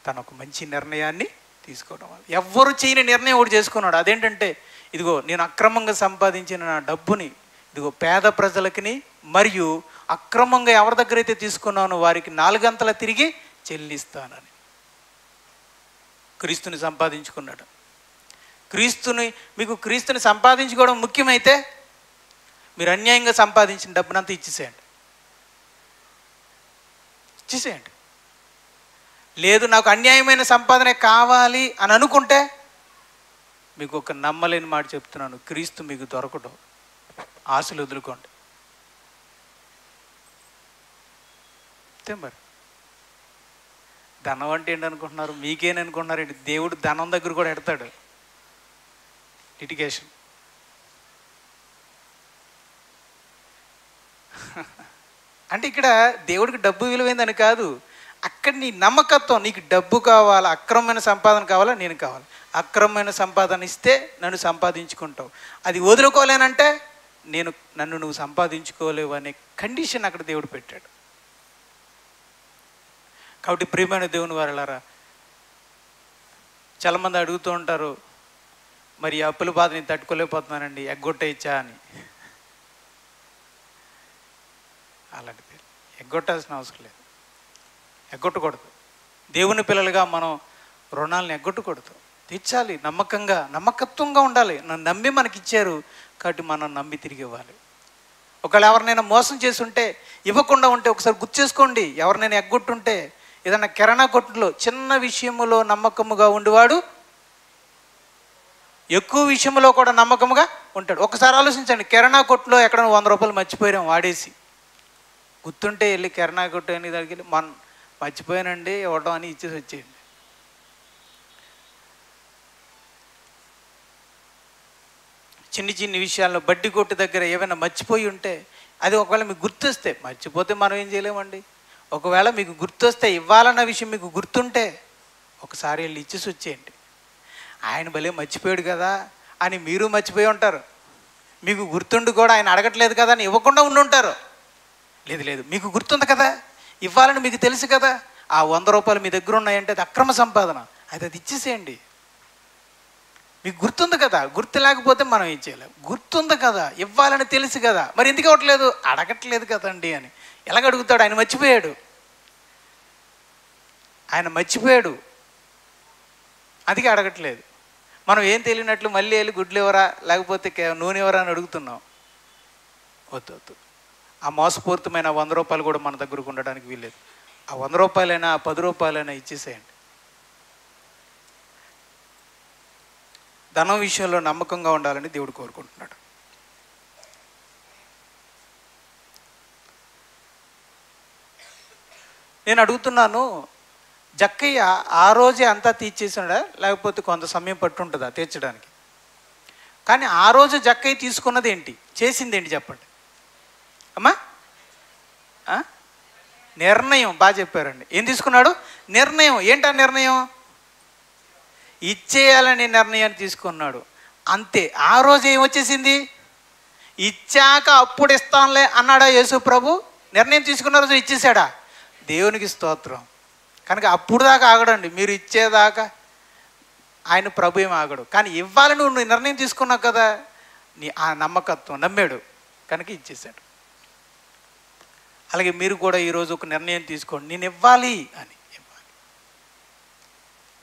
తను ఒక మంచి నిర్ణయాన్ని తీసుకోవడం వల్ల. ఎవ్వరు చేయని నిర్ణయం ఒకటి చేసుకున్నాడు. అదేంటంటే, ఇదిగో నేను అక్రమంగా సంపాదించిన నా డబ్బుని ఇదిగో పేద ప్రజలకి మరియు అక్రమంగా ఎవరి దగ్గర అయితే తీసుకున్నానో వారికి 4 గంటల తిరిగి చెల్లిస్తానని క్రీస్తుని సంపాదించుకున్నాడు. మీకు క్రీస్తుని సంపాదించుకోవడం ముఖ్యమైతే మీరు అన్యాయంగా సంపాదించిన డబ్బునంతా ఇచ్చేసేయండి. లేదు నాకు అన్యాయమైన సంపాదనే కావాలి అని అనుకుంటే మీకు ఒక నమ్మలేని మాట చెప్తున్నాను, క్రీస్తు మీకు దొరకడం. ఆశలు వదులుకోండి. అంతే మరి. ధనం అంటే ఏంటనుకుంటున్నారు? మీకేననుకుంటున్నారు ఏంటి? దేవుడు ధనం దగ్గర కూడా ఎడతాడు. లిటిగేషన్. అంటే ఇక్కడ దేవుడికి డబ్బు విలువైందని కాదు, అక్కడ నీ నమ్మకత్వం. నీకు డబ్బు కావాలా, అక్రమమైన సంపాదన కావాలా, నేను కావాలి. అక్రమమైన సంపాదన ఇస్తే నన్ను సంపాదించుకుంటావు, అది వదులుకోలేనంటే నన్ను నువ్వు సంపాదించుకోలేవు అనే కండిషన్ అక్కడ దేవుడు పెట్టాడు. కాబట్టి ప్రియమైన దేవుని వారలారా, చాలామంది అడుగుతూ ఉంటారు, మరి అప్పుల బాధ నేను తట్టుకోలేకపోతున్నానండి, ఎగ్గొట్టేయచ్చా అని. అలాంటిది ఎగ్గొట్టాల్సిన అవసరం లేదు, ఎగ్గొట్టకూడదు. దేవుని పిల్లలుగా మనం రుణాలను ఎగ్గొట్టకూడదు, తీర్చాలి. నమ్మకత్వంగా ఉండాలి. నన్ను నమ్మి మనకి ఇచ్చారు కాబట్టి మనం నమ్మి తిరిగి ఇవ్వాలి. ఒకవేళ ఎవరినైనా మోసం చేసి ఉంటే, ఇవ్వకుండా ఉంటే ఒకసారి గుర్తు చేసుకోండి. ఎవరినైనా ఎగ్గొట్టుంటే, ఏదైనా కిరాణా కొట్టులో చిన్న విషయములో నమ్మకముగా ఉండేవాడు ఎక్కువ విషయంలో కూడా నమ్మకముగా ఉంటాడు. ఒకసారి ఆలోచించండి, కిరాణా కొట్టులో ఎక్కడైనా 100 రూపాయలు మర్చిపోయాం వాడేసి, గుర్తుంటే వెళ్ళి కిరాణా కొట్టు అని దగ్గరికి వెళ్ళి మర్చిపోయానండి ఇవ్వడం అని ఇచ్చేసి వచ్చేయండి. చిన్ని విషయాల్లో బడ్డీ కొట్టు దగ్గర ఏమైనా మర్చిపోయి ఉంటే, అది ఒకవేళ మీకు గుర్తొస్తే, మర్చిపోతే మనం ఏం చేయలేమండి. ఒకవేళ మీకు గుర్తొస్తే, ఇవ్వాలన్న విషయం మీకు గుర్తుంటే ఒకసారి వెళ్ళి ఇచ్చేసి వచ్చేయండి. ఆయన భలే మర్చిపోయాడు కదా అని మీరు మర్చిపోయి ఉంటారు. మీకు గుర్తుండి కూడా ఆయన అడగట్లేదు కదా అని ఇవ్వకుండా ఉండుంటారు. లేదు, మీకు గుర్తుంది కదా, ఇవ్వాలని మీకు తెలుసు కదా. ఆ 100 రూపాయలు మీ దగ్గర ఉన్నాయంటే అది అక్రమ సంపాదన, అది ఇచ్చేసేయండి. మీకు గుర్తుంది కదా, గుర్తు లేకపోతే మనం ఏం చేయలేం. గుర్తుంది కదా, ఇవ్వాలని తెలుసు కదా, మరి ఎందుకు ఇవ్వట్లేదు? అడగట్లేదు కదండి అని. ఎలాగ అడుగుతాడు? ఆయన మర్చిపోయాడు, అందుకే అడగట్లేదు. మనం ఏం తెలియనట్లు మళ్ళీ వెళ్ళి గుడ్లు ఎవరా లేకపోతే నూనె ఎవరా అని అడుగుతున్నాం. వద్దు. ఆ మోసపూరితమైన 100 రూపాయలు కూడా మన దగ్గరకు ఉండడానికి వీల్లేదు. ఆ 100 రూపాయలైనా, ఆ 10 రూపాయలైనా ఇచ్చేసేయండి. ధనం విషయంలో నమ్మకంగా ఉండాలని దేవుడు కోరుకుంటున్నాడు. నేను అడుగుతున్నాను, జక్కయ్య ఆ రోజే అంతా తీర్చేసాడా లేకపోతే కొంత సమయం పట్టుంటుందా తీర్చడానికి? కానీ ఆ రోజు జక్కయ్య తీసుకున్నది ఏంటి, చేసింది ఏంటి చెప్పండి అమ్మా? నిర్ణయం. బాగా చెప్పారండి. ఏం తీసుకున్నాడు? నిర్ణయం. ఏంటా నిర్ణయం? ఇచ్చేయాలని నిర్ణయాన్ని తీసుకున్నాడు. అంతే. ఆ రోజు ఏమొచ్చేసింది? ఇచ్చాక అప్పుడు ఇస్తానులే అన్నాడా యేసు ప్రభు? నిర్ణయం తీసుకున్న రోజు ఇచ్చేసాడా? దేవునికి స్తోత్రం. కనుక అప్పుడు దాకా ఆగడండి. మీరు ఇచ్చేదాకా ఆయన ప్రభు ఏం ఆగడు. కానీ ఇవ్వాలి, నువ్వు నిర్ణయం తీసుకున్నావు కదా, ఆ నమ్మకత్వం నమ్మాడు కనుక ఇచ్చేసాడు. అలాగే మీరు కూడా ఈరోజు ఒక నిర్ణయం తీసుకోండి, నేను ఇవ్వాలి అని. ఇవ్వాలి.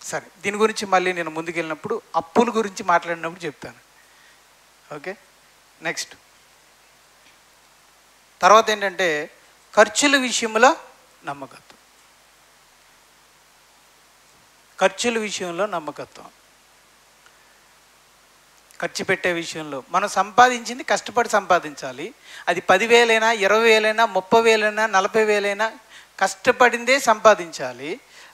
సరే, దీని గురించి మళ్ళీ నేను ముందుకెళ్ళినప్పుడు అప్పుల గురించి మాట్లాడినప్పుడు చెప్తాను. Okay, next. తర్వాత ఏంటంటే ఖర్చుల విషయంలో నమ్మకత్వం. ఖర్చుల విషయంలో నమ్మకత్వం. ఖర్చు పెట్టే విషయంలో మనం సంపాదించింది కష్టపడి సంపాదించాలి. అది 10,000 20,000 30,000 40,000 కష్టపడిందే సంపాదించాలి.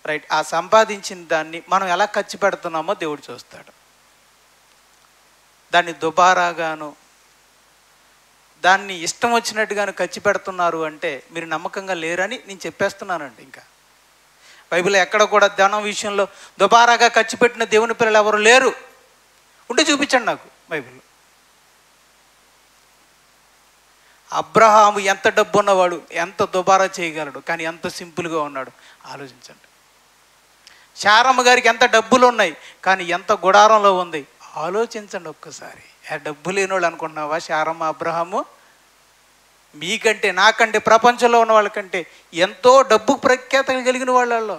రైట్. ఆ సంపాదించిన దాన్ని మనం ఎలా ఖర్చు పెడుతున్నామో దేవుడు చూస్తాడు. దాన్ని దుబారాగాను దాన్ని ఇష్టం వచ్చినట్టుగాను ఖర్చు పెడుతున్నారు అంటే మీరు నమ్మకంగా లేరని నేను చెప్పేస్తున్నానండి. ఇంకా బైబిల్లో ఎక్కడ కూడా ధనం విషయంలో దుబారాగా ఖర్చు పెట్టిన దేవుని పిల్లలు ఎవరు లేరు. ఉంటే చూపించండి నాకు బైబిల్లో. అబ్రహాము ఎంత డబ్బు ఉన్నవాడు, ఎంత దుబారా చేయగలడు, కానీ ఎంత సింపుల్గా ఉన్నాడు ఆలోచించండి. శారమ్మ గారికి ఎంత డబ్బులు ఉన్నాయి, కానీ ఎంత గుడారంలో ఉంది ఆలోచించండి ఒక్కసారి. ఆ డబ్బు లేని వాళ్ళు అనుకుంటున్నావా శారమ్మ అబ్రహాము? మీకంటే నాకంటే ప్రపంచంలో ఉన్న వాళ్ళకంటే ఎంతో డబ్బు ప్రఖ్యాతలు కలిగిన వాళ్ళల్లో.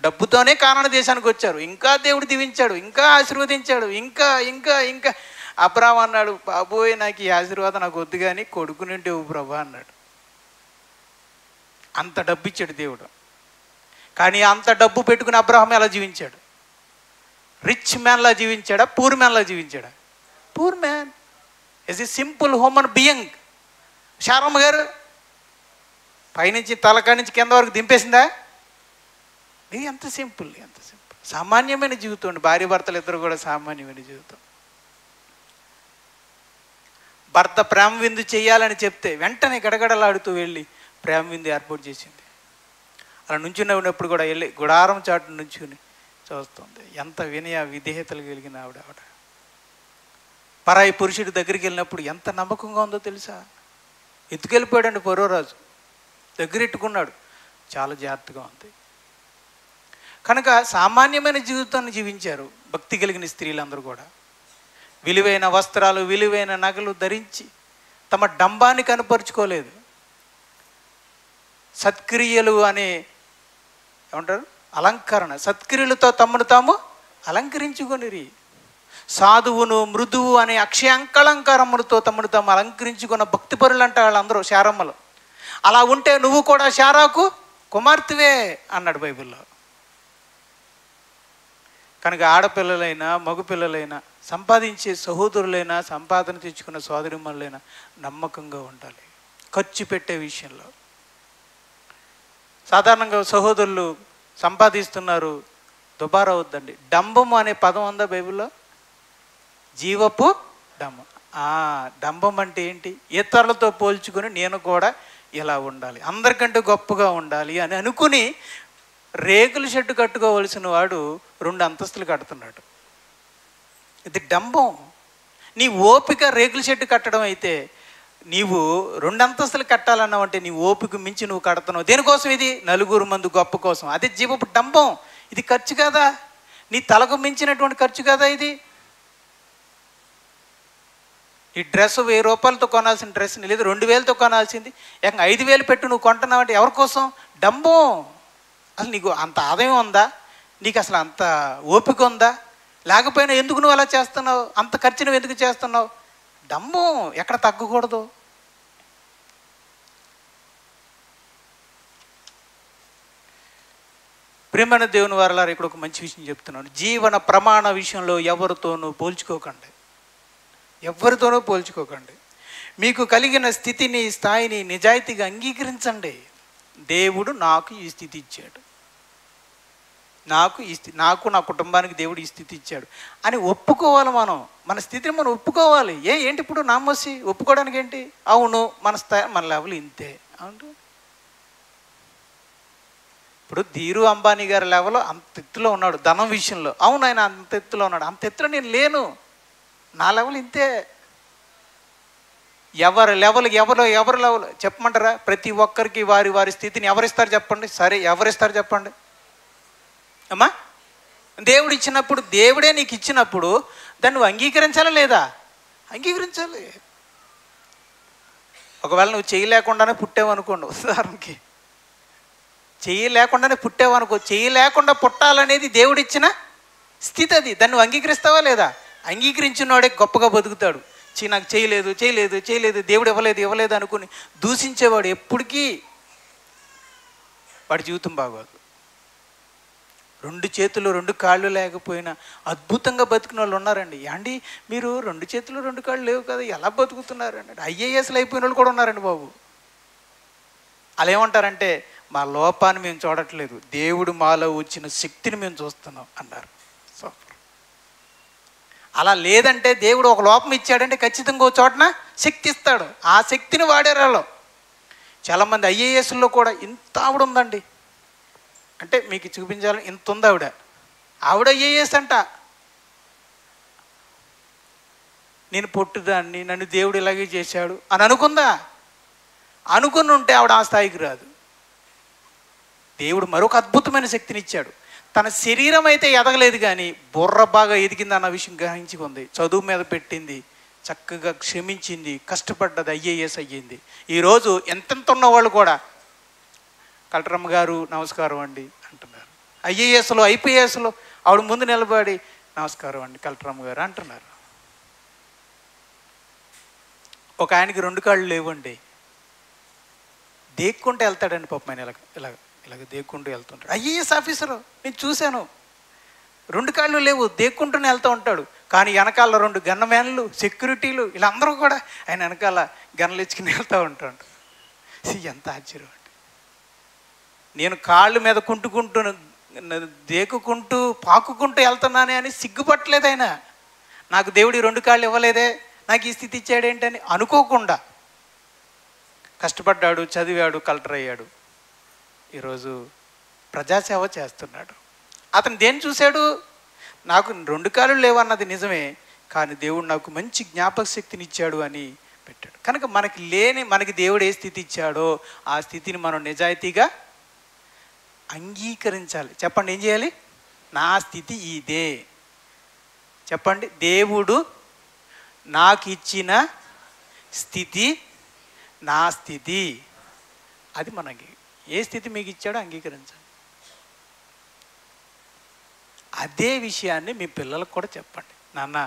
డబ్బుతోనే కానాన దేశానికి వచ్చారు. ఇంకా దేవుడు దీవించాడు, ఇంకా ఆశీర్వదించాడు, ఇంకా ఇంకా ఇంకా. అబ్రహాం అన్నాడు, బాబోయ్ నాకు ఈ ఆశీర్వాదం నాకు వద్దు కానీ కొడుకు నుండి ప్రభా అన్నాడు. అంత డబ్బు ఇచ్చాడు దేవుడు. కానీ అంత డబ్బు పెట్టుకుని అబ్రహాం ఎలా జీవించాడు? రిచ్ మ్యాన్లా జీవించాడా? పూర్ మ్యాన్లా జీవించాడా? Poor man. Is a simple human being. Saramma గారు పైనుంచి తలకాడి నుంచి కింద వరకు దింపేసిందా? ఇది ఎంత సింపుల్, ఎంత సింపుల్. సామాన్యమైన జీవితం అండి. భార్య భర్తలు ఇద్దరు కూడా సామాన్యమైన జీవితం. భర్త ప్రేమ విందు చేయాలని చెప్తే వెంటనే గడగడలాడుతూ వెళ్ళి ప్రేమ విందు ఏర్పాటు చేసింది. అలా నుంచుని ఉన్నప్పుడు కూడా వెళ్ళి గుడారం చాటు నుంచుని చూస్తుంది. ఎంత వినయ విధేయతలు కలిగిన ఆవిడ. పరాయి పురుషుడి దగ్గరికి వెళ్ళినప్పుడు ఎంత నమ్మకంగా ఉందో తెలుసా? ఎత్తుకెళ్ళిపోయాడండి పరోరాజు, దగ్గరెట్టుకున్నాడు. చాలా జాగ్రత్తగా ఉంది. కనుక సామాన్యమైన జీవితాన్ని జీవించారు భక్తి కలిగిన స్త్రీలందరూ కూడా. విలువైన వస్త్రాలు, విలువైన నగలు ధరించి తమ డంబాన్ని కనపరుచుకోలేదు. సత్క్రియలు అనే ఏమంటారు అలంకరణ, సత్క్రియలతో తమను తాము అలంకరించుకొనిరి. సాధువును మృదువు అనే అక్షయాంకలంకారములతో తమను తాము అలంకరించుకున్న భక్తిపరులు అంట వాళ్ళందరూ శారమ్మలు. అలా ఉంటే నువ్వు కూడా శారాకు కుమార్తెవే అన్నాడు బైబిల్లో. కనుక ఆడపిల్లలైనా మగపిల్లలైనా సంపాదించే సహోదరులైనా సంపాదన తెచ్చుకున్న సోదరిమణులైనా నమ్మకంగా ఉండాలి ఖర్చు పెట్టే విషయంలో. సాధారణంగా సహోదరులు సంపాదిస్తున్నారు, దుబారా అవుద్దండి. డంబము అనే పదం ఉందా బైబిల్లో? జీవపు డంబం. డంబం అంటే ఏంటి? ఇతరులతో పోల్చుకొని నేను కూడా ఇలా ఉండాలి, అందరికంటే గొప్పగా ఉండాలి అని అనుకుని రేకుల షెడ్డు కట్టుకోవలసిన వాడు 2 అంతస్తులు కడుతున్నాడు. ఇది డంబం. నీ ఓపిక రేకుల షెడ్డు కట్టడం అయితే నీవు 2 అంతస్తులు కట్టాలన్నావు అంటే నీ ఓపిక మించి నువ్వు కడుతున్నావు. దేనికోసం? ఇది నలుగురు మంది గొప్ప కోసం. అది జీవపు డంబం. ఇది ఖర్చు కదా, నీ తలకు మించినటువంటి ఖర్చు కదా ఇది. ఈ డ్రెస్ 1000 రూపాయలతో కొనాల్సిన డ్రెస్ని లేదు 2000తో కొనాల్సింది 5,000 పెట్టు నువ్వు కొంటున్నావు అంటే ఎవరి కోసం? డంబం. అసలు నీకు అంత ఆదాయం ఉందా? నీకు అసలు అంత ఓపిక ఉందా? లేకపోయినా ఎందుకు నువ్వు అలా చేస్తున్నావు? అంత ఖర్చు నువ్వు ఎందుకు చేస్తున్నావు? డంబం. ఎక్కడ తగ్గకూడదు. ప్రియమైన దేవుని వారలారా, ఇక్కడ ఒక మంచి విషయం చెప్తున్నాను. జీవన ప్రమాణ విషయంలో ఎవరితోనూ పోల్చుకోకండి. ఎవరితోనూ పోల్చుకోకండి. మీకు కలిగిన స్థితిని, స్థాయిని నిజాయితీగా అంగీకరించండి. దేవుడు నాకు ఈ స్థితి ఇచ్చాడు, నాకు నా కుటుంబానికి దేవుడు ఈ స్థితి ఇచ్చాడు అని ఒప్పుకోవాలి. మన స్థితిని మనం ఒప్పుకోవాలి. ఏంటి ఇప్పుడు నామోసి ఒప్పుకోవడానికి ఏంటి? అవును మన స్థాయి మన లెవెల్ ఇంతే. అవును ఇప్పుడు ధీరు అంబానీ గారి లెవెల్లో అంత ఎత్తులో ఉన్నాడు ధనం విషయంలో. అవును, ఆయన అంత ఎత్తులో ఉన్నాడు. అంత ఎత్తులో నేను లేను. నా లెవెల్ ఇంతే. ఎవరి లెవెల్ ఎవరి లెవెల్ చెప్పమంటారా? ప్రతి ఒక్కరికి వారి వారి స్థితిని ఎవరిస్తారు చెప్పండి? సరే, ఎవరిస్తారు చెప్పండి అమ్మా? దేవుడు ఇచ్చినప్పుడు, దేవుడే నీకు ఇచ్చినప్పుడు దాన్ని నువ్వు అంగీకరించాలా లేదా? అంగీకరించాలి. ఒకవేళ నువ్వు చెయ్యి లేకుండానే పుట్టావు అనుకోండి, ఉదాహరణకి చెయ్యి లేకుండానే పుట్టావు అనుకో, చెయ్యి లేకుండా పుట్టాలనేది దేవుడిచ్చిన స్థితి. అది దాన్ని నువ్వు అంగీకరిస్తావా లేదా? అంగీకరించిన వాడే గొప్పగా బతుకుతాడు. నాకు చేయలేదు దేవుడు ఇవ్వలేదు అనుకుని దూషించేవాడు ఎప్పటికీ వాడి జీవితం బాగోదు. 2 చేతులు 2 కాళ్ళు లేకపోయినా అద్భుతంగా బతికిన వాళ్ళు ఉన్నారండి. అండి మీరు 2 చేతులు 2 కాళ్ళు లేవు కదా, ఎలా బతుకుతున్నారండి? ఐఏఎస్లు అయిపోయిన వాళ్ళు కూడా ఉన్నారండి బాబు. అలా ఏమంటారంటే, మా లోపాన్ని మేము చూడట్లేదు, దేవుడు మాలో వచ్చిన శక్తిని మేము చూస్తున్నాం అన్నారు. సూపర్. అలా లేదంటే దేవుడు ఒక లోపం ఇచ్చాడంటే ఖచ్చితంగా ఒక చోటన శక్తి ఇస్తాడు. ఆ శక్తిని వాడేరాలో. చాలామంది ఐఏఎస్లో కూడా ఇంత ఆవిడ ఉందండి అంటే మీకు చూపించాలని, ఇంత ఉంది ఆవిడ ఐఏఎస్ అంట. నేను పొట్టుదాన్ని, నన్ను దేవుడు ఇలాగే చేశాడు అని అనుకుందా? అనుకుని ఉంటే ఆవిడ ఆ స్థాయికి రాదు. దేవుడు మరొక అద్భుతమైన శక్తిని ఇచ్చాడు. తన శరీరం అయితే ఎదగలేదు కానీ బుర్ర బాగా ఎదిగింది అన్న విషయం గ్రహించుకుంది. చదువు మీద పెట్టింది, చక్కగా క్షమించింది, కష్టపడ్డది, ఐఏఎస్ అయ్యింది. ఈరోజు ఎంతెంత ఉన్నవాళ్ళు కూడా కలెక్టరమ్మ గారు నమస్కారం అండి అంటున్నారు. ఐఏఎస్లో ఐపీఎస్లో ఆవిడ ముందు నిలబడి నమస్కారం అండి కలెక్టరమ్మ గారు అంటున్నారు. ఒక ఆయనకి 2 కాళ్ళు లేవండి, దేక్కుంటూ వెళ్తాడండి పాపం. ఆయన ఇలాగ దేక్కుంటూ వెళ్తుంటాడు. ఐఏఎస్ ఆఫీసరు నేను చూశాను. 2 కాళ్ళు లేవు, దేక్కుంటూనే వెళ్తూ ఉంటాడు. కానీ వెనకాల 2 గన్నమ్యాన్లు, సెక్యూరిటీలు, వీళ్ళందరూ కూడా ఆయన వెనకాల గన్నులు ఇచ్చుకుని వెళ్తూ ఉంటాడు. ఎంత ఆశ్చర్యం అండి. నేను కాళ్ళ మీద కుంటుకుంటూ దేకుకుంటూ పాకుకుంటూ వెళ్తున్నానే అని సిగ్గుపట్టలేదు ఆయన. నాకు దేవుడు 2 కాళ్ళు ఇవ్వలేదే, నాకు ఈ స్థితి ఇచ్చాడేంటని అనుకోకుండా కష్టపడ్డాడు, చదివాడు, కలెక్టర్ అయ్యాడు. ఈరోజు ప్రజాసేవ చేస్తున్నాడు. అతను దేన్ని చూశాడు? నాకు 2 కాళ్ళు లేవన్నది నిజమే, కానీ దేవుడు నాకు మంచి జ్ఞాపక శక్తిని ఇచ్చాడు అని పెట్టాడు. కనుక మనకి దేవుడు ఏ స్థితి ఇచ్చాడో ఆ స్థితిని మనం నిజాయితీగా అంగీకరించాలి. చెప్పండి, ఏం చేయాలి? నా స్థితి ఇదే. చెప్పండి, దేవుడు నాకు ఇచ్చిన స్థితి నా స్థితి. అది మనకి ఏ స్థితి మీకు ఇచ్చాడో అంగీకరించాలి. అదే విషయాన్ని మీ పిల్లలకు కూడా చెప్పండి. నాన్న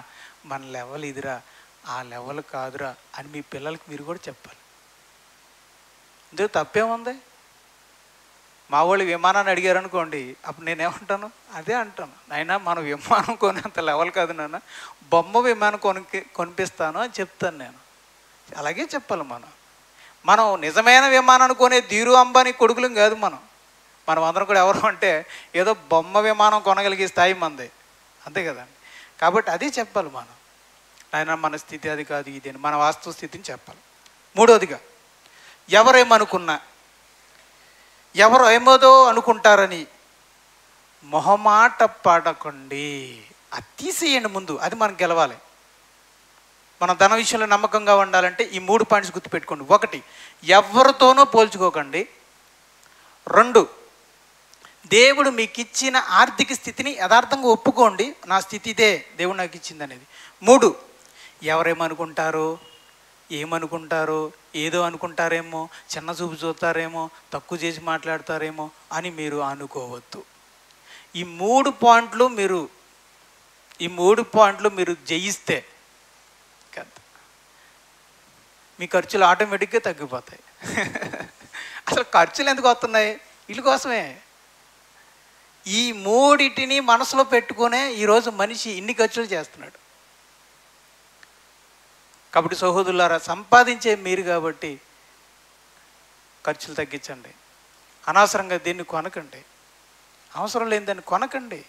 మన లెవెల్ ఇదిరా, ఆ లెవెల్ కాదురా అని మీ పిల్లలకి మీరు కూడా చెప్పాలి. ఇందులో తప్పేముంది? మా వాళ్ళు విమానాన్ని అడిగారు అనుకోండి, అప్పుడు నేనేమంటాను? అదే అంటాను, నాయన మనం విమానం కొనేంత లెవెల్ కాదు నాన్న, బొమ్మ విమానం కొనిపిస్తాను అని చెప్తాను నేను. అలాగే చెప్పాలి. మనం నిజమైన విమానాన్ని కొనే ధీరు అంబానీ కొడుకులం కాదు. మనం అందరం కూడా ఎవరు అంటే ఏదో బొమ్మ విమానం కొనగలిగే స్థాయి మంది, అంతే కదండి. కాబట్టి అదే చెప్పాలి. నాయన మన స్థితి అది కాదు, ఇదేని మన వాస్తవ స్థితిని చెప్పాలి. 3వదిగా, ఎవరేమనుకున్నా, ఎవరు ఏమోదో అనుకుంటారని మొహమాట పడకండి. అది తీసేయండి ముందు. అది మనకు గెలవాలి. మన ధన విషయంలో నమ్మకంగా ఉండాలంటే ఈ 3 పాయింట్స్ గుర్తుపెట్టుకోండి. 1, ఎవరితోనూ పోల్చుకోకండి. 2, దేవుడు మీకు ఇచ్చిన ఆర్థిక స్థితిని యథార్థంగా ఒప్పుకోండి. నా స్థితి ఇదే, దేవుడు నాకు ఇచ్చింది అనేది. 3, ఎవరేమనుకుంటారో, ఏమనుకుంటారో, ఏదో అనుకుంటారేమో, చిన్న చూపు చూస్తారేమో, తక్కువ చేసి మాట్లాడతారేమో అని మీరు అనుకోవద్దు. ఈ 3 పాయింట్లు మీరు జయిస్తే మీ ఖర్చులు ఆటోమేటిక్గా తగ్గిపోతాయి. అసలు ఖర్చులు ఎందుకు వస్తున్నాయి? వీళ్ళ కోసమే. ఈ 3 మనసులో పెట్టుకునే ఈరోజు మనిషి ఇన్ని ఖర్చులు చేస్తున్నాడు. కాబట్టి సహోదరులారా, సంపాదించే మీరు కాబట్టి ఖర్చులు తగ్గించండి. అనవసరంగా దీన్ని కొనకండి. అవసరం లేని దాన్ని కొనకండి.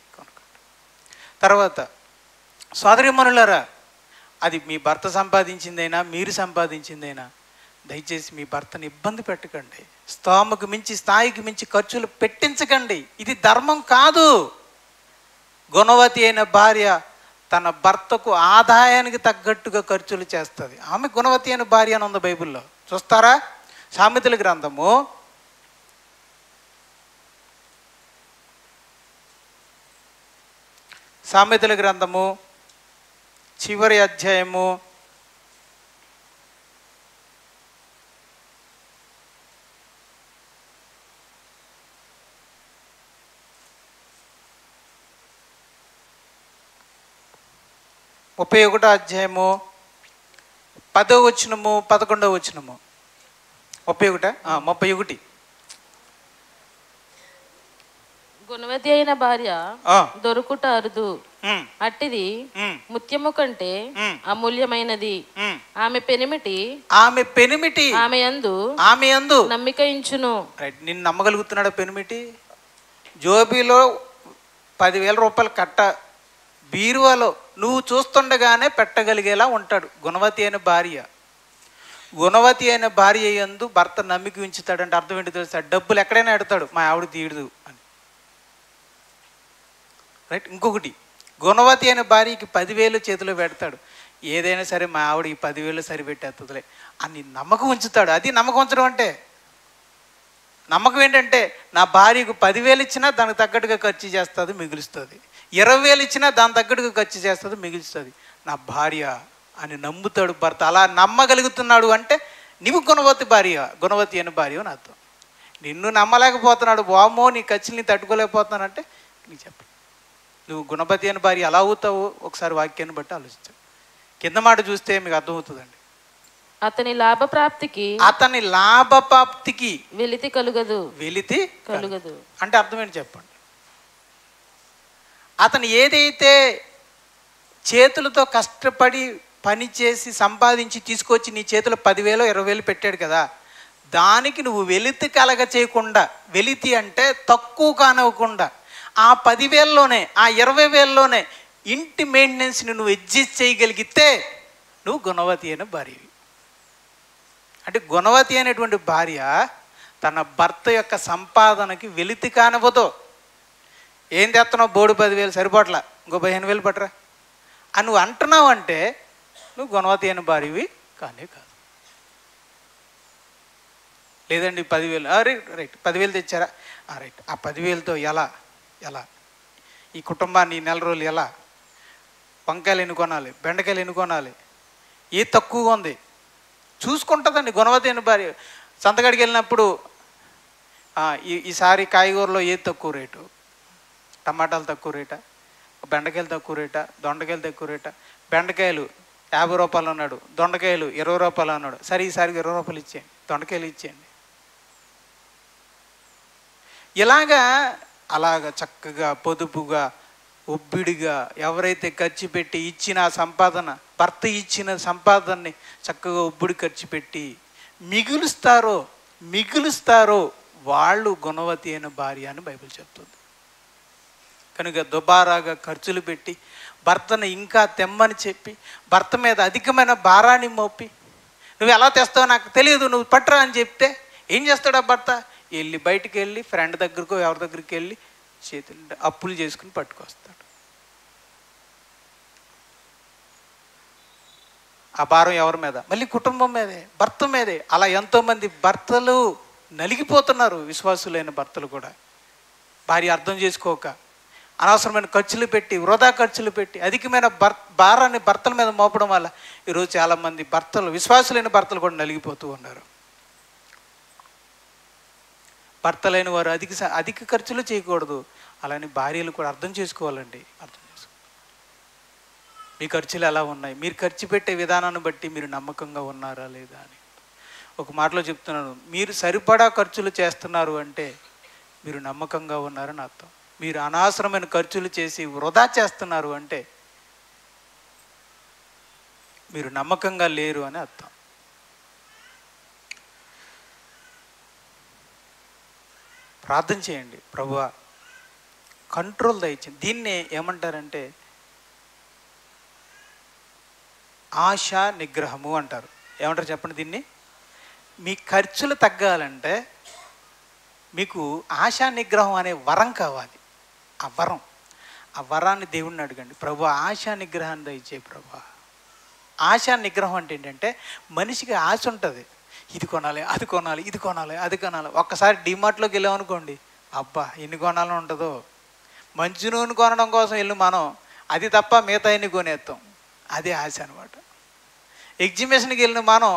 తర్వాత సోదరీమణులారా, అది మీ భర్త సంపాదించిందైనా మీరు సంపాదించిందైనా దయచేసి మీ భర్తని ఇబ్బంది పెట్టకండి. స్తోమకు మించి, స్థాయికి మించి ఖర్చులు పెట్టించకండి. ఇది ధర్మం కాదు. గుణవతి అయిన భార్య తన భర్తకు ఆదాయానికి తగ్గట్టుగా ఖర్చులు చేస్తుంది. ఆమె గుణవతి అయిన భార్య అని ఉంది బైబిల్లో. చూస్తారా? సామెతల గ్రంథము 'చివరి అధ్యాయము 31వ అధ్యాయము 10వ వచనము 11వ వచనము. 31. గుణవతి అయిన భార్య దొరుకుట అరుదు, అట్టిది ముత్యము కంటే అమూల్యమైనది. ఆమె పెనిమిటి ఆమె యందు నమ్మిక ఇంచును. నిన్ను నమ్మగలుగుతున్నాడు పెనిమిటి? జోబీలో 10,000 రూపాయలు కట్ట బీరువాలో నువ్వు చూస్తుండగానే పెట్టగలిగేలా ఉంటాడు గుణవతి అయిన భార్య. గుణవతి అయిన భార్య యందు భర్త నమ్మిక ఉంచుతాడంటే అర్థం ఏంటి తెలుసా? డబ్బులు ఎక్కడైనా ఎడతాడు, మా ఆవిడ తీయదు అని. రైట్. ఇంకొకటి, గుణవతి అయిన భార్యకి 10,000 చేతిలో పెడతాడు. ఏదైనా సరే మా ఆవిడ ఈ 10,000 సరిపెట్టేస్తుందిలే అని నమ్మకం ఉంచుతాడు. అది నమ్మకం ఉంచడం అంటే. నమ్మకం ఏంటంటే నా భార్యకు 10,000 ఇచ్చినా దానికి తగ్గట్టుగా ఖర్చు చేస్తుంది, మిగులుస్తుంది. 20,000 ఇచ్చినా దాని తగ్గట్టుగా ఖర్చు చేస్తుంది, మిగులుస్తుంది. నా భార్య అని నమ్ముతాడు భర్త. అలా నమ్మగలుగుతున్నాడు అంటే నీవు గుణవతి అయిన భార్య అని అర్థం. నిన్ను నమ్మలేకపోతున్నాడు, వామో నీ ఖర్చుని తట్టుకోలేకపోతున్నానంటే నీకు చెప్పు, నువ్వు గుణవతి అయిన భార్య ఎలా అవుతావు ఒకసారి వాక్యాన్ని బట్టి ఆలోచించావు. కింద మాట చూస్తే మీకు అర్థమవుతుందండి. అతని లాభప్రాప్తికి వెలితి కలుగదు అంటే అర్థం ఏంటి చెప్పండి? అతను ఏదైతే చేతులతో కష్టపడి పని చేసి సంపాదించి తీసుకొచ్చి నీ చేతిలో 10,000 20,000 పెట్టాడు కదా, దానికి నువ్వు వెలితి కలగ చేయకుండా, వెలితి అంటే తక్కువ కానివ్వకుండా, ఆ 10,000లోనే ఆ 20,000లోనే ఇంటి మెయింటెనెన్స్ని నువ్వు అడ్జస్ట్ చేయగలిగితే నువ్వు గుణవతి అయిన భార్యవి. అంటే గుణవతి అయినటువంటి భార్య తన భర్త యొక్క సంపాదనకి వెలితి కానివ్వదు. ఏం తెస్తున్నావు, బోర్డు 10,000 సరిపోట్లా, ఇంకో 15,000 పట్టరా అని నువ్వు అంటున్నావు అంటే నువ్వు గుణవతి అయిన భార్యవి కానే కాదు. లేదండి 10,000 రైట్ 10,000 తెచ్చారా, రైట్, ఆ 10,000తో ఎలా ఈ కుటుంబాన్ని నెల రోజులు ఎలా వంకాయలు ఎన్ని కొనాలి, బెండకాయలు ఎన్ని కొనాలి, ఏ తక్కువగా ఉంది చూసుకుంటుందండి గుణవతి అయిన భార్య. సంతకాడికి వెళ్ళినప్పుడు ఈసారి కాయగూరలో ఏది తక్కువ రేటు, టమాటాలు తక్కువ రేటా, బెండకాయలు తక్కువ రేటా, దొండకాయలు తక్కువ రేటా. బెండకాయలు 50 రూపాయలు అన్నాడు, దొండకాయలు 20 రూపాయలు అన్నాడు. సరే ఈసారికి 20 రూపాయలు ఇచ్చేయండి, దొండకాయలు ఇచ్చేయండి. అలాగా చక్కగా పొదుపుగా ఒబ్బిడిగా ఎవరైతే ఖర్చు పెట్టి ఇచ్చిన సంపాదన, భర్త ఇచ్చిన సంపాదనని చక్కగా ఒబ్బిడి ఖర్చు పెట్టి మిగులుస్తారో వాళ్ళు గుణవతి అయిన భార్య అని బైబిల్ చెప్తుంది. కనుక దుబారాగా ఖర్చులు పెట్టి భర్తను ఇంకా తెమ్మని చెప్పి భర్త మీద అధికమైన భారాన్ని మోపి నువ్వు ఎలా తెస్తావో నాకు తెలియదు, నువ్వు పట్టరా అని చెప్తే ఏం చేస్తాడు ఆ భర్త? బయటికి వెళ్ళి ఫ్రెండ్ దగ్గరకో ఎవరి దగ్గరికి వెళ్ళి చేతులు అప్పులు చేసుకుని పట్టుకొస్తాడు. ఆ భారం ఎవరి మీద? మళ్ళీ కుటుంబం మీదే, భర్త మీదే. అలా ఎంతోమంది భర్తలు నలిగిపోతున్నారు, విశ్వాసులైన భర్తలు కూడా. భార్య అర్థం చేసుకోక అనవసరమైన ఖర్చులు పెట్టి, వృధా ఖర్చులు పెట్టి అధికమైన భారాన్ని భర్తల మీద మోపడం వల్ల ఈరోజు చాలామంది భర్తలు, విశ్వాసులైన భర్తలు కూడా నలిగిపోతూ ఉన్నారు. భర్తలైన వారు అధిక ఖర్చులు చేయకూడదు. అలానే భార్యలు కూడా అర్థం చేసుకోవాలండి. మీ ఖర్చులు ఎలా ఉన్నాయి, మీరు ఖర్చు పెట్టే విధానాన్ని బట్టి మీరు నమ్మకంగా ఉన్నారా లేదా అని ఒక మాటలో చెప్తున్నాను. మీరు సరిపడా ఖర్చులు చేస్తున్నారు అంటే మీరు నమ్మకంగా ఉన్నారని అర్థం. మీరు అనవసరమైన ఖర్చులు చేసి వృధా చేస్తున్నారు అంటే మీరు నమ్మకంగా లేరు అని అర్థం. ప్రార్థన చేయండి, ప్రభువా కంట్రోల్ దయచేయండి. దీన్నే ఏమంటారంటే ఆశా నిగ్రహము అంటారు. ఏమంటారు చెప్పండి దీన్ని? మీ ఖర్చులు తగ్గాలంటే మీకు ఆశా నిగ్రహం అనే వరం కావాలి. ఆ వరాన్ని దేవుణ్ణి అడగండి. ప్రభు ఆశా నిగ్రహాన్ని దయచే ప్రభు. ఆశా నిగ్రహం అంటే ఏంటంటే మనిషికి ఆశ ఉంటుంది, ఇది కొనాలి, అది కొనాలి, ఇది కొనాలి, అది కొనాలి. ఒక్కసారి డిమార్ట్లోకి వెళ్ళామనుకోండి, అబ్బా ఎన్ని కొనాలని ఉంటుందో. మంచి నూనె కొనడం కోసం వెళ్ళి మనం అది తప్ప మిగతా ఎన్ని కొనేస్తాం. అదే ఆశ అనమాట. ఎగ్జిబిషన్కి వెళ్ళిన మనం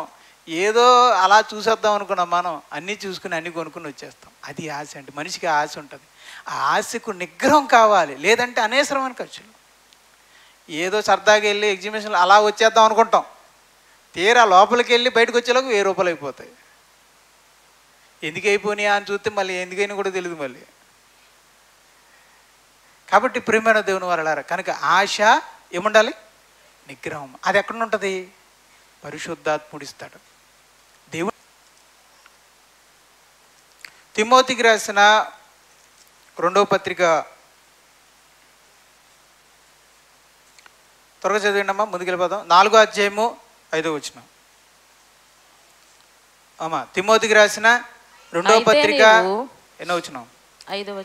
ఏదో అలా చూసేద్దాం అనుకున్నాం, మనం అన్నీ చూసుకుని అన్నీ కొనుక్కుని వచ్చేస్తాం. అది ఆశ అంటే మనిషికి ఆశ ఉంటుంది. ఆ ఆశకు నిగ్రహం కావాలి, లేదంటే అనవసరమైన ఖర్చులు. ఏదో సరదాగా వెళ్ళి ఎగ్జిబిషన్లో అలా వచ్చేద్దాం అనుకుంటాం, తీరా లోపలికి వెళ్ళి బయటకు వచ్చేలోకి 1000 రూపాయలు అయిపోతాయి. ఎందుకు అయిపోయినాయా అని చూస్తే మళ్ళీ ఎందుకైనా కూడా తెలియదు మళ్ళీ. కాబట్టి ప్రియమైన దేవుని వారలారా, కనుక ఆశ ఏముండాలి? నిగ్రహం. అది ఎక్కడ ఉంటుంది? పరిశుద్ధాత్ముడిస్తాడు దేవుడు. తిమోతికి రాసిన 2వ పత్రిక త్వరగా చదివండి అమ్మా, ముందుకెళ్ళిపోదాం. 4వ అధ్యాయము 5వ వచనం. అమ్మా, తిమోతికి రాసిన 2వ పత్రిక ఎన్నో వచనం? 5వ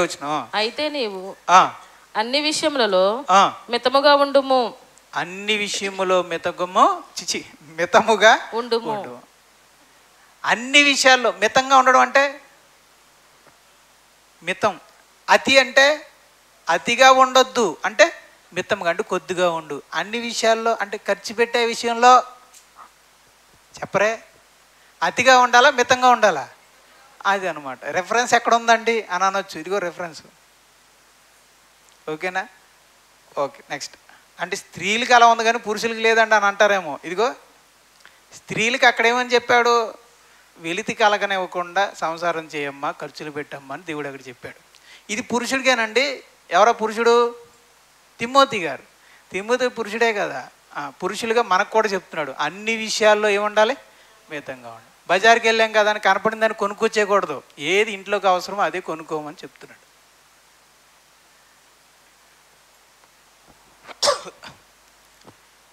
వచనం. అయితే నీవు అన్ని విషయములలో మితముగా ఉండుము. అన్ని విషయములో మితముగా ఉండుము. అన్ని విషయాల్లో మితంగా ఉండడం అంటే మితం. అతి అంటే అతిగా ఉండొద్దు, అంటే మితంగా అంటే కొద్దిగా ఉండు. అన్ని విషయాల్లో అంటే ఖర్చు పెట్టే విషయంలో చెప్పరే, అతిగా ఉండాలా మితంగా ఉండాలా? అది అనమాట. రెఫరెన్స్ ఎక్కడ ఉందండి అని అనొచ్చు. ఇదిగో రెఫరెన్స్. ఓకేనా? Okay, next. అంటే స్త్రీలకి అలా ఉంది కానీ పురుషులకి లేదండి అని అంటారేమో. ఇదిగో స్త్రీలకి అక్కడేమని చెప్పాడు? వెలితి కలగనివ్వకుండా సంసారం చేయమ్మా, ఖర్చులు పెట్టమ్మా అని దేవుడు అక్కడ చెప్పాడు. ఇది పురుషుడికేనండి. ఎవరో పురుషుడు? తిమోతి గారు. తిమోతి పురుషుడే కదా. పురుషులుగా మనకు కూడా చెప్తున్నాడు, అన్ని విషయాల్లో ఏముండాలి? మితంగా ఉండాలి. బజార్కి వెళ్ళాం కదా అని కనపడిందని కొనుక్కొచ్చేయకూడదు. ఏది ఇంట్లోకి అవసరమో అదే కొనుక్కోమని చెప్తున్నాడు.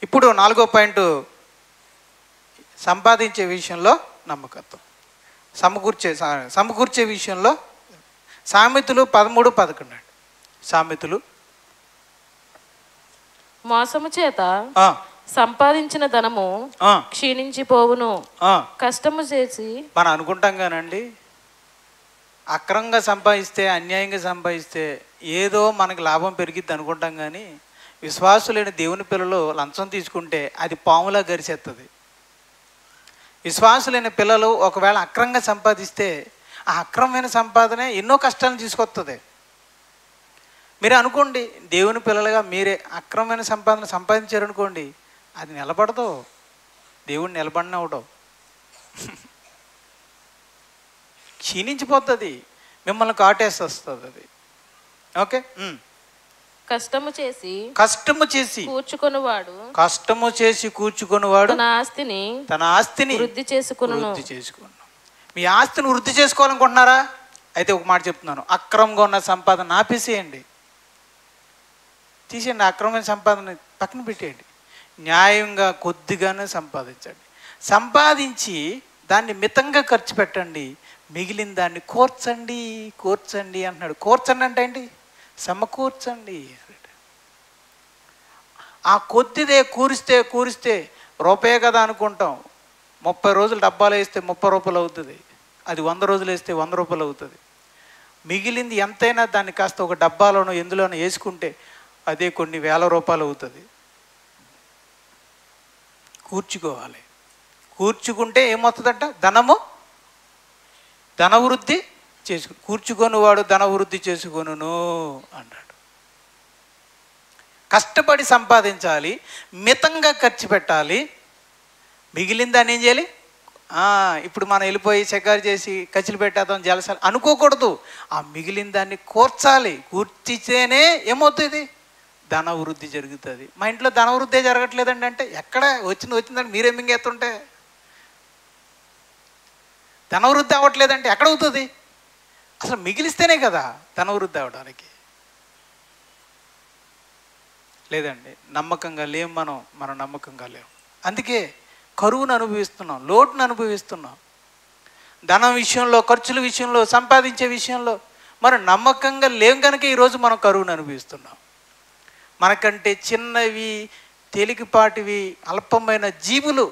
ఇప్పుడు 4వ పాయింట్, సంపాదించే విషయంలో నమ్మకత్వం. సమకూర్చే విషయంలో సామెతలు 13:11 అండి. సామెతలు, మోసము చేత సంపాదించిన ధనము క్షీణించిపోవును. కష్టము చేసి మనం అనుకుంటాం కానండి, అక్రమంగా సంపాదిస్తే, అన్యాయంగా సంపాదిస్తే ఏదో మనకి లాభం పెరిగిద్ది అనుకుంటాం. కానీ విశ్వాసులైన దేవుని పిల్లలు లంచం తీసుకుంటే అది పాములా గరిచేస్తుంది. విశ్వాసులైన పిల్లలు ఒకవేళ అక్రమంగా సంపాదిస్తే ఆ అక్రమమైన సంపాదనే ఎన్నో కష్టాలను తీసుకొస్తుంది. మీరు అనుకోండి, దేవుని పిల్లలుగా మీరే అక్రమమైన సంపాదన సంపాదించారనుకోండి, అది నిలబడదు. దేవుడు నిలబడినవడం క్షీణించిపోతుంది, మిమ్మల్ని కాటేసి వస్తుంది అది. ఓకే. కష్టము చేసి కూర్చుకొనివాడు తన ఆస్తిని వృద్ధి చేసుకును. మీ ఆస్తిని వృద్ధి చేసుకోవాలనుకుంటున్నారా? అయితే ఒక మాట చెప్తున్నాను, అక్రమంగా ఉన్న సంపాదన ఆపేసేయండి, తీసేయండి. అక్రమమైన సంపాదన పక్కన పెట్టేయండి. న్యాయంగా కొద్దిగానే సంపాదించండి. సంపాదించి దాన్ని మితంగా ఖర్చు పెట్టండి. మిగిలిన దాన్ని కూర్చండి అంటున్నాడు. కూర్చండి అంటే ఏంటి? సమకూర్చండి. ఆ కొద్దిదే కూరిస్తే రూపాయే కదా అనుకుంటాం. 30 రోజులు డబ్బాలు వేస్తే 30 రూపాయలు అవుతుంది. అది 100 రోజులు వేస్తే 100 రూపాయలు అవుతుంది. మిగిలింది ఎంతైనా దాన్ని కాస్త ఒక డబ్బాలోనో ఎందులోనో వేసుకుంటే అదే కొన్ని వేల రూపాయలు అవుతుంది. కూర్చుకోవాలి. కూర్చుకుంటే ఏమవుతుందంట? ధనవృద్ధి కూర్చుకొని వాడు ధనవృద్ధి చేసుకొనును అన్నాడు. కష్టపడి సంపాదించాలి, మితంగా ఖర్చు పెట్టాలి. మిగిలిన దాన్ని ఏం చేయాలి? ఇప్పుడు మనం వెళ్ళిపోయి షికారు చేసి ఖర్చులు పెట్టేద్దాం, జలసాలు అనుకోకూడదు. ఆ మిగిలిన దాన్ని కూర్చితేనే ఏమవుతుంది? ధనవృద్ధి జరుగుతుంది. మా ఇంట్లో ధనవృద్ధి జరగట్లేదండి అంటే ఎక్కడ వచ్చిందని మీరే మింగేస్తుంటే ధనవృద్ధి అవ్వట్లేదంటే ఎక్కడ అవుతుంది? అసలు మిగిలిస్తేనే కదా ధనవృద్ధి అవ్వడానికి. లేదండి, నమ్మకంగా లేము మనం నమ్మకంగా లేము. అందుకే కరువును అనుభవిస్తున్నాం, లోటును అనుభవిస్తున్నాం. ధనం విషయంలో, ఖర్చుల విషయంలో, సంపాదించే విషయంలో మనం నమ్మకంగా లేం కనుక ఈరోజు మనం కరువును అనుభవిస్తున్నాం. మనకంటే చిన్నవి, తేలికపాటివి, అల్పమైన జీవులు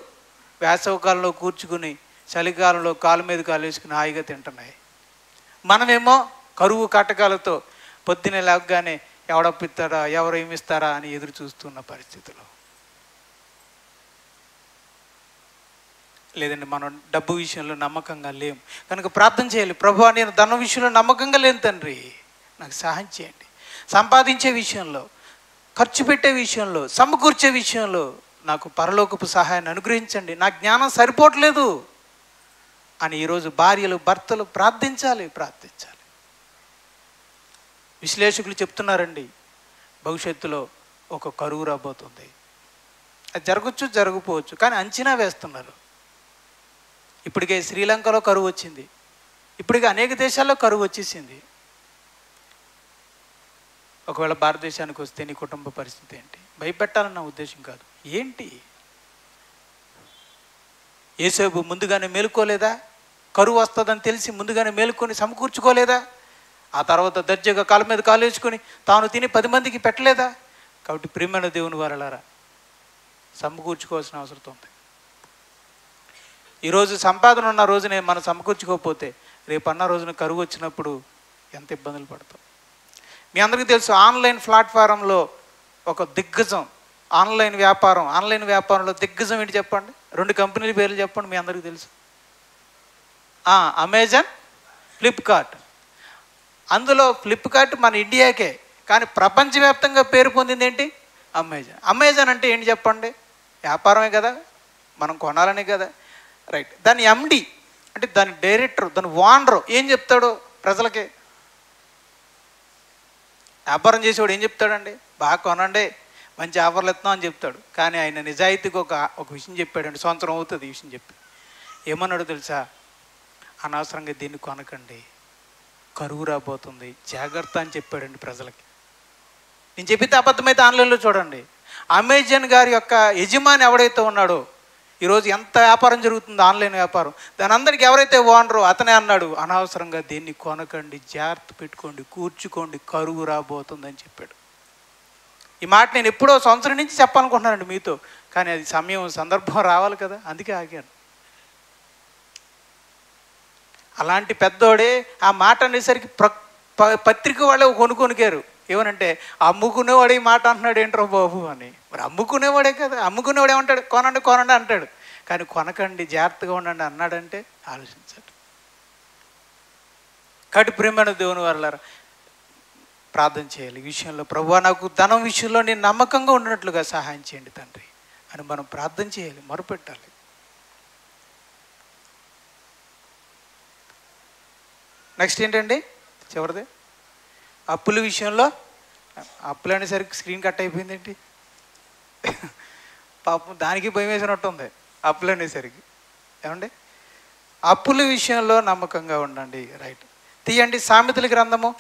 వేసవకాలంలో కూర్చుకుని చలికాలంలో కాలు మీద కాలు వేసుకుని హాయిగా తింటున్నాయి. మనమేమో కరువు కటకాలతో పొద్దున్నే లేవగానే ఎవడప్పిస్తారా, ఎవరు ఏమిస్తారా అని ఎదురు చూస్తున్న పరిస్థితిలో. లేదండి, మనం డబ్బు విషయంలో నమ్మకంగా లేము కనుక ప్రార్థన చేయాలి. ప్రభువా, నేను ధనం విషయంలో నమ్మకంగా లేను తండ్రి, నాకు సహాయం చేయండి. సంపాదించే విషయంలో, ఖర్చు పెట్టే విషయంలో, సమకూర్చే విషయంలో నాకు పరలోకపు సహాయాన్ని అనుగ్రహించండి. నా జ్ఞానం సరిపోవట్లేదు అని ఈరోజు భార్యలు, భర్తలు ప్రార్థించాలి. విశ్లేషకులు చెప్తున్నారండి, భవిష్యత్తులో ఒక కరువు రాబోతుంది. అది జరగచ్చు, జరగకపోవచ్చు, కానీ అంచనా వేస్తున్నారు. ఇప్పటికే శ్రీలంకలో కరువు వచ్చింది, ఇప్పటికే అనేక దేశాల్లో కరువు వచ్చేసింది. ఒకవేళ భారతదేశానికి వస్తే నీ కుటుంబ పరిస్థితి ఏంటి? భయపెట్టాలన్న ఉద్దేశం కాదు. ఏంటి, యోసేపు ముందుగానే మేలుకోలేదా? కరువు వస్తుందని తెలిసి ముందుగానే మేలుకొని సమకూర్చుకోలేదా? ఆ తర్వాత దర్జాగా కాళ్ళ మీద కాలు వేసుకొని తాను తిని 10 మందికి పెట్టలేదా? కాబట్టి ప్రియమైన దేవుని వారలారా, సమకూర్చుకోవాల్సిన అవసరం ఉంది. ఈరోజు సంపాదన ఉన్న రోజునే మనం సమకూర్చుకోకపోతే రేపు అన్న రోజున కరువు వచ్చినప్పుడు ఎంత ఇబ్బందులు పడతాం. మీ అందరికీ తెలుసు, ఆన్లైన్ ప్లాట్ఫారంలో ఒక దిగ్గజం ఆన్లైన్ వ్యాపారంలో దిగ్గజం ఏంటి చెప్పండి? 2 కంపెనీల పేర్లు చెప్పండి, మీ అందరికీ తెలుసు. Amazon, Flipkart. అందులో ఫ్లిప్కార్ట్ మన ఇండియాకే, కానీ ప్రపంచవ్యాప్తంగా పేరు పొందింది ఏంటి? అమెజాన్ అంటే ఏంటి చెప్పండి? వ్యాపారమే కదా, మనం కొనాలనే కదా, రైట్. దాని ఎండి అంటే దాని డైరెక్టర్, దాని ఓనరు ఏం చెప్తాడు ప్రజలకి? వ్యాపారం చేసేవాడు ఏం చెప్తాడండి? బాగా కొనండి, మంచి ఆఫర్లు ఇస్తున్నాం అని చెప్తాడు. కానీ ఆయన నిజాయితీకి ఒక విషయం చెప్పాడండి, సంవత్సరం అవుతుంది ఈ విషయం చెప్పి. ఏమన్నాడు తెలుసా? అనవసరంగా దీన్ని కొనకండి, కరువు రాబోతుంది, జాగ్రత్త అని చెప్పాడండి ప్రజలకి. నేను చెప్పితే అబద్ధమైతే ఆన్లైన్లో చూడండి. అమెజాన్ గారి యొక్క యజమాని ఎవడైతే ఉన్నాడో, ఈరోజు ఎంత వ్యాపారం జరుగుతుందో ఆన్లైన్ వ్యాపారం, దాని అందరికి ఎవరైతే ఓనరో అతనే అన్నాడు, అనవసరంగా దీన్ని కొనకండి, జాగ్రత్త పెట్టుకోండి, కూర్చుకోండి, కరువు రాబోతుందని చెప్పాడు. ఈ మాట నేను ఎప్పుడో సంవత్సరం నుంచి చెప్పాలనుకుంటున్నానండి మీతో, కానీ అది సమయం, సందర్భం రావాలి కదా, అందుకే ఆగాను. అలాంటి పెద్దోడే ఆ మాట అనేసరికి పత్రిక వాళ్ళే కొనుక్కొనికారు. ఏమనంటే, అమ్ముకునేవాడు ఈ మాట అంటున్నాడు ఏంట్రో బాబు అని. మరి అమ్ముకునేవాడే కదా, అమ్ముకునేవాడు ఏమంటాడు? కొనండి అంటాడు. కానీ కొనకండి, జాగ్రత్తగా ఉండండి అన్నాడంటే ఆలోచించండి. కాబట్టి ప్రియమైన దేవుని వారలారా, ప్రార్థన చేయాలి ఈ విషయంలో. ప్రభువా, నాకు ధనం విషయంలో నేను నమ్మకంగా ఉన్నట్లుగా సహాయం చేయండి తండ్రి అని మనం ప్రార్థన చేయాలి, మొరపెట్టాలి. నెక్స్ట్ ఏంటండి చివరిది? అప్పుల విషయంలో. అప్పులు అనేసరికి స్క్రీన్ కట్ అయిపోయింది ఏంటి? పాపం దానికి భయం వేసినట్టు ఉంది అప్పులు అనేసరికి. ఏమండి, అప్పుల విషయంలో నమ్మకంగా ఉండండి. రైట్, తీయండి సామెతల గ్రంథము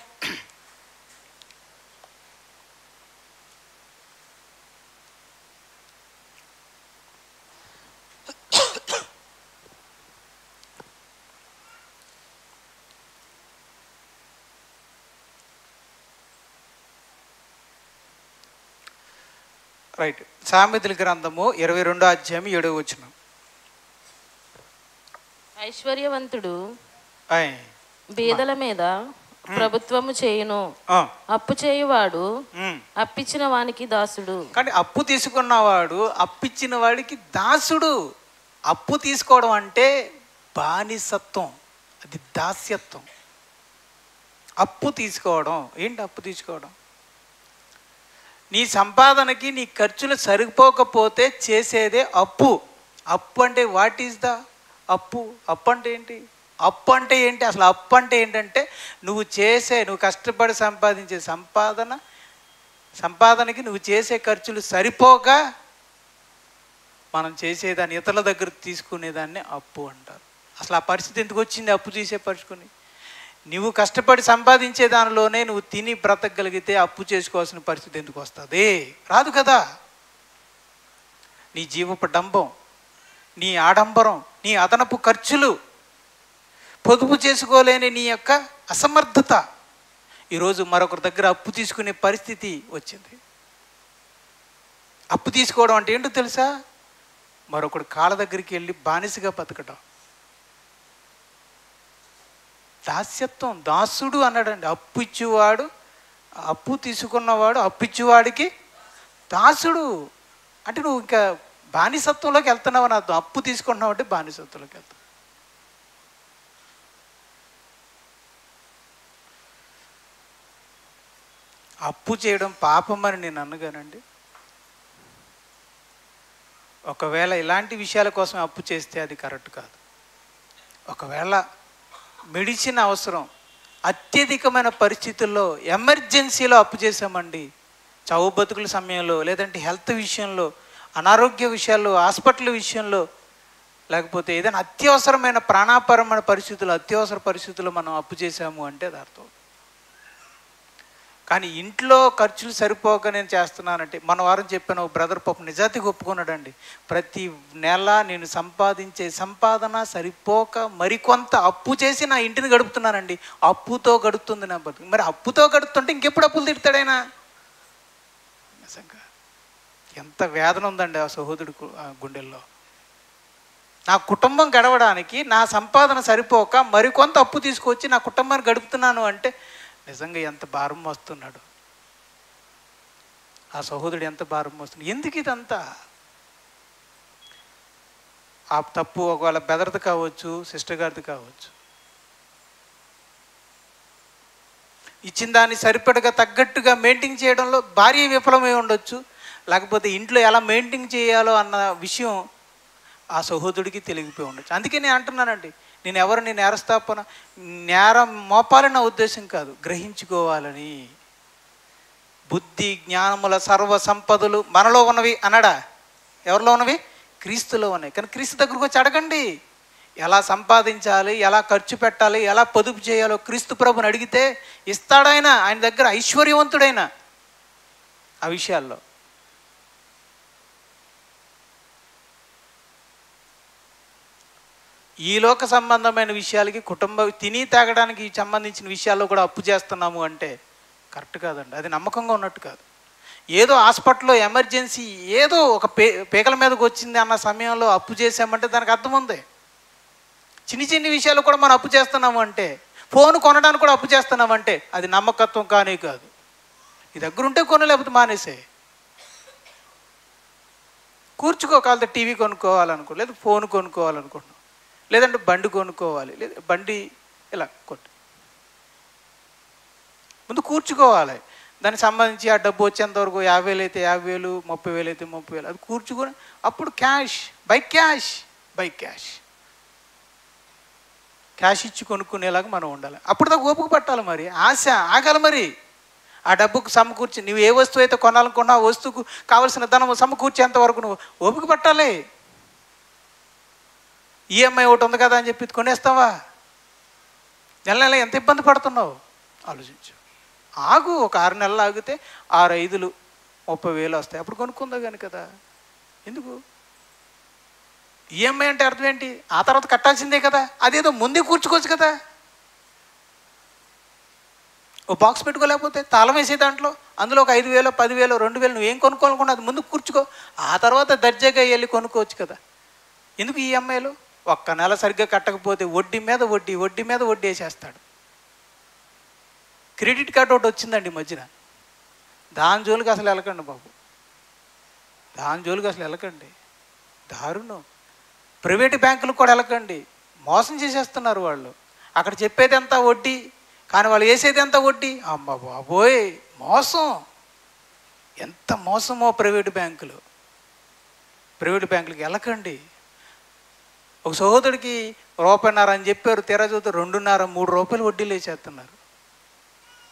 22వ అధ్యాయం 7వ వచనం. ఐశ్వర్యవంతుడు బీదల మీద ప్రభుత్వము చేయును, అప్పు చేయువాడు అప్పిచ్చిన వానికి దాసుడు. కానీ అప్పు తీసుకున్నవాడు అప్పిచ్చిన వాడికి దాసుడు. అప్పు తీసుకోవడం అంటే బానిసత్వం, అది దాస్యత్వం. అప్పు తీసుకోవడం ఏంటి? అప్పు తీసుకోవడం నీ సంపాదనకి నీ ఖర్చులు సరిపోకపోతే చేసేదే అప్పు. అప్పు అంటే వాట్ ఈజ్ ద అప్పు? అప్పు అంటే ఏంటి? అప్పు అంటే ఏంటి అసలు? అప్పు అంటే ఏంటంటే నువ్వు కష్టపడి సంపాదించే సంపాదనకి నువ్వు చేసే ఖర్చులు సరిపోగా మనం చేసేదాన్ని ఇతరుల దగ్గర తీసుకునేదాన్ని అప్పు అంటారు. అసలు ఆ పరిస్థితి ఎందుకు వచ్చింది? అప్పు తీసే పరుచుకొని నువ్వు కష్టపడి సంపాదించే దానిలోనే నువ్వు తిని బ్రతకగలిగితే అప్పు చేసుకోవాల్సిన పరిస్థితి ఎందుకు వస్తుంది? రాదు కదా. నీ జీవపు డంబం, నీ ఆడంబరం, నీ అదనపు ఖర్చులు, పొదుపు చేసుకోలేని నీ యొక్క అసమర్థత ఈరోజు మరొకరి దగ్గర అప్పు తీసుకునే పరిస్థితి వచ్చింది. అప్పు తీసుకోవడం అంటే ఏంటో తెలుసా? మరొకడు కాళ్ళ దగ్గరికి వెళ్ళి బానిసగా బతకడం. దాస్యత్వం, దాసుడు అన్నాడండి. అప్పు ఇచ్చేవాడు, అప్పు తీసుకున్నవాడు అప్పు ఇచ్చేవాడికి దాసుడు. అంటే నువ్వు ఇంకా బానిసత్వంలోకి వెళ్తున్నావు అని అర్థం. అప్పు తీసుకుంటున్నావు అంటే బానిసత్వంలోకి వెళ్తావు. అప్పు చేయడం పాపం అని నేను అన్నగానండి. ఒకవేళ ఇలాంటి విషయాల కోసం అప్పు చేస్తే అది కరెక్ట్ కాదు. ఒకవేళ మెడిసిన్ అవసరం, అత్యధికమైన పరిస్థితుల్లో ఎమర్జెన్సీలో అప్పు చేసామండి, చావు బతుకుల సమయంలో, లేదంటే హెల్త్ విషయంలో, అనారోగ్య విషయాల్లో, హాస్పిటల్ విషయంలో, లేకపోతే ఏదైనా అత్యవసరమైన ప్రాణాపరమైన పరిస్థితులు, అత్యవసర పరిస్థితుల్లో మనం అప్పు చేసాము అంటే అది అర్థం. కానీ ఇంట్లో ఖర్చులు సరిపోక నేను చేస్తున్నానంటే, మన వారం చెప్పాను, ఒక బ్రదర్ పాపం నిజాతిగా ఒప్పుకున్నాడండి. ప్రతి నెల నేను సంపాదించే సంపాదన సరిపోక మరికొంత అప్పు చేసి నా ఇంటిని గడుపుతున్నానండి. అప్పుతో గడుపుతుంది నా బతుకు. మరి అప్పుతో గడుపుతుంటే ఇంకెప్పుడు అప్పులు తిడతాడైనా? నిజంగా ఎంత వేదన ఉందండి ఆ సహోదరుడు గుండెల్లో. నా కుటుంబం గడవడానికి నా సంపాదన సరిపోక మరికొంత అప్పు తీసుకొచ్చి నా కుటుంబాన్ని గడుపుతున్నాను అంటే నిజంగా ఎంత భారం వస్తున్నాడు ఆ సహోదరుడు, ఎంత భారం వస్తున్నాడు. ఎందుకు ఇదంతా? ఆ తప్పు ఒకవేళ బెదరది కావచ్చు, సిస్టర్ గారిది కావచ్చు. ఇచ్చిన దాన్ని సరిపడగా తగ్గట్టుగా మెయింటైన్ చేయడంలో భార్య విఫలమై ఉండొచ్చు, లేకపోతే ఇంట్లో ఎలా మెయింటైన్ చేయాలో అన్న విషయం ఆ సహోదరుడికి తెలిగిపోయి ఉండొచ్చు. అందుకే నేను అంటున్నానండి, నేను ఎవరిని నేరస్థాపన నేరం మోపాలన్న ఉద్దేశం కాదు, గ్రహించుకోవాలని. బుద్ధి జ్ఞానముల సర్వ సంపదలు మనలో ఉన్నవి అన్నాడా? ఎవరిలో ఉన్నవి? క్రీస్తులో ఉన్నాయి. కానీ క్రీస్తు దగ్గరకు వచ్చి అడగండి, ఎలా సంపాదించాలి, ఎలా ఖర్చు పెట్టాలి, ఎలా పొదుపు చేయాలో క్రీస్తు ప్రభుని అడిగితే ఇస్తాడాయన. ఆయన దగ్గర ఐశ్వర్యవంతుడైన ఆ విషయాల్లో. ఈ లోక సంబంధమైన విషయాలకి, కుటుంబ తిని తాగడానికి సంబంధించిన విషయాల్లో కూడా అప్పు చేస్తున్నాము అంటే కరెక్ట్ కాదండి. అది నమ్మకంగా ఉన్నట్టు కాదు. ఏదో హాస్పిటల్లో ఎమర్జెన్సీ, ఏదో ఒక పేకల మీదకి వచ్చింది అన్న సమయంలో అప్పు చేసామంటే దానికి అర్థం ఉంది. చిన్ని చిన్ని విషయాలు కూడా మనం అప్పు చేస్తున్నాము అంటే, ఫోన్ కొనడానికి కూడా అప్పు చేస్తున్నామంటే అది నమ్మకత్వం కానీ కాదు. ఈ దగ్గర ఉంటే కొను, లేకపోతే మానేసే. కూర్చుకోగలితే టీవీ కొనుక్కోవాలనుకో, లేదా ఫోన్ కొనుక్కోవాలనుకుంటున్నాం, లేదంటే బండి కొనుక్కోవాలి, లేదా బండి ఇలా కొట్టు, ముందు కూర్చుకోవాలి. దానికి సంబంధించి ఆ డబ్బు వచ్చేంతవరకు 50,000 అయితే 50,000, 30,000 అయితే 30,000, అది కూర్చుకొని అప్పుడు క్యాష్ బై క్యాష్ ఇచ్చి కొనుక్కునేలాగా మనం ఉండాలి. అప్పుడు దాకా ఓపిక పట్టాలి. మరి ఆశ ఆగాలి. మరి ఆ డబ్బుకు సమకూర్చి నువ్వు ఏ వస్తువు అయితే కొనాలనుకున్నా ఆ వస్తువుకు కావలసిన ధనం సమకూర్చేంత వరకు నువ్వు ఓపిక పట్టాలి. ఈఎంఐ ఒకటి ఉంది కదా అని చెప్పి కొనేస్తావా? నెల నెల ఎంత ఇబ్బంది పడుతున్నావు ఆలోచించు. ఆగు, ఒక 6 నెలలు ఆగితే 6 5 30,000 వస్తాయి, అప్పుడు కొనుక్కుందా కానీ కదా. ఎందుకు? ఈఎంఐ అంటే అర్థం ఏంటి? ఆ తర్వాత కట్టాల్సిందే కదా. అదేదో ముందే కూర్చుకోవచ్చు కదా. ఓ బాక్స్ పెట్టుకోలేకపోతే తాళం వేసే దాంట్లో అందులో ఒక 5,000 10,000 2,000 నువ్వేం కొనుక్కోవాలనుకున్నా అది ముందు కూర్చుకో, ఆ తర్వాత దర్జాగా వెళ్ళి కొనుక్కోవచ్చు కదా. ఎందుకు ఈఎంఐలు? ఒక్క నెల సరిగ్గా కట్టకపోతే వడ్డీ మీద వడ్డీ వేసేస్తాడు. క్రెడిట్ కార్డు ఒకటి వచ్చిందండి మధ్యన, దాని జోలికి అసలు వెళ్ళకండి బాబు, దాని జోలికి అసలు వెళ్ళకండి. దారుణం. ప్రైవేటు బ్యాంకులకు కూడా వెళ్ళకండి, మోసం చేసేస్తున్నారు వాళ్ళు. అక్కడ చెప్పేది ఎంత వడ్డీ, కానీ వాళ్ళు వేసేది ఎంత వడ్డీ. అమ్మ బాబోయ్, మోసం! ఎంత మోసమో ప్రైవేటు బ్యాంకులకి వెళ్ళకండి. ఒక సహోదరుడికి ₹1.5 అని చెప్పారు, తీరా చూస్తే 2.5 ₹3 వడ్డీలు వేసేస్తున్నారు.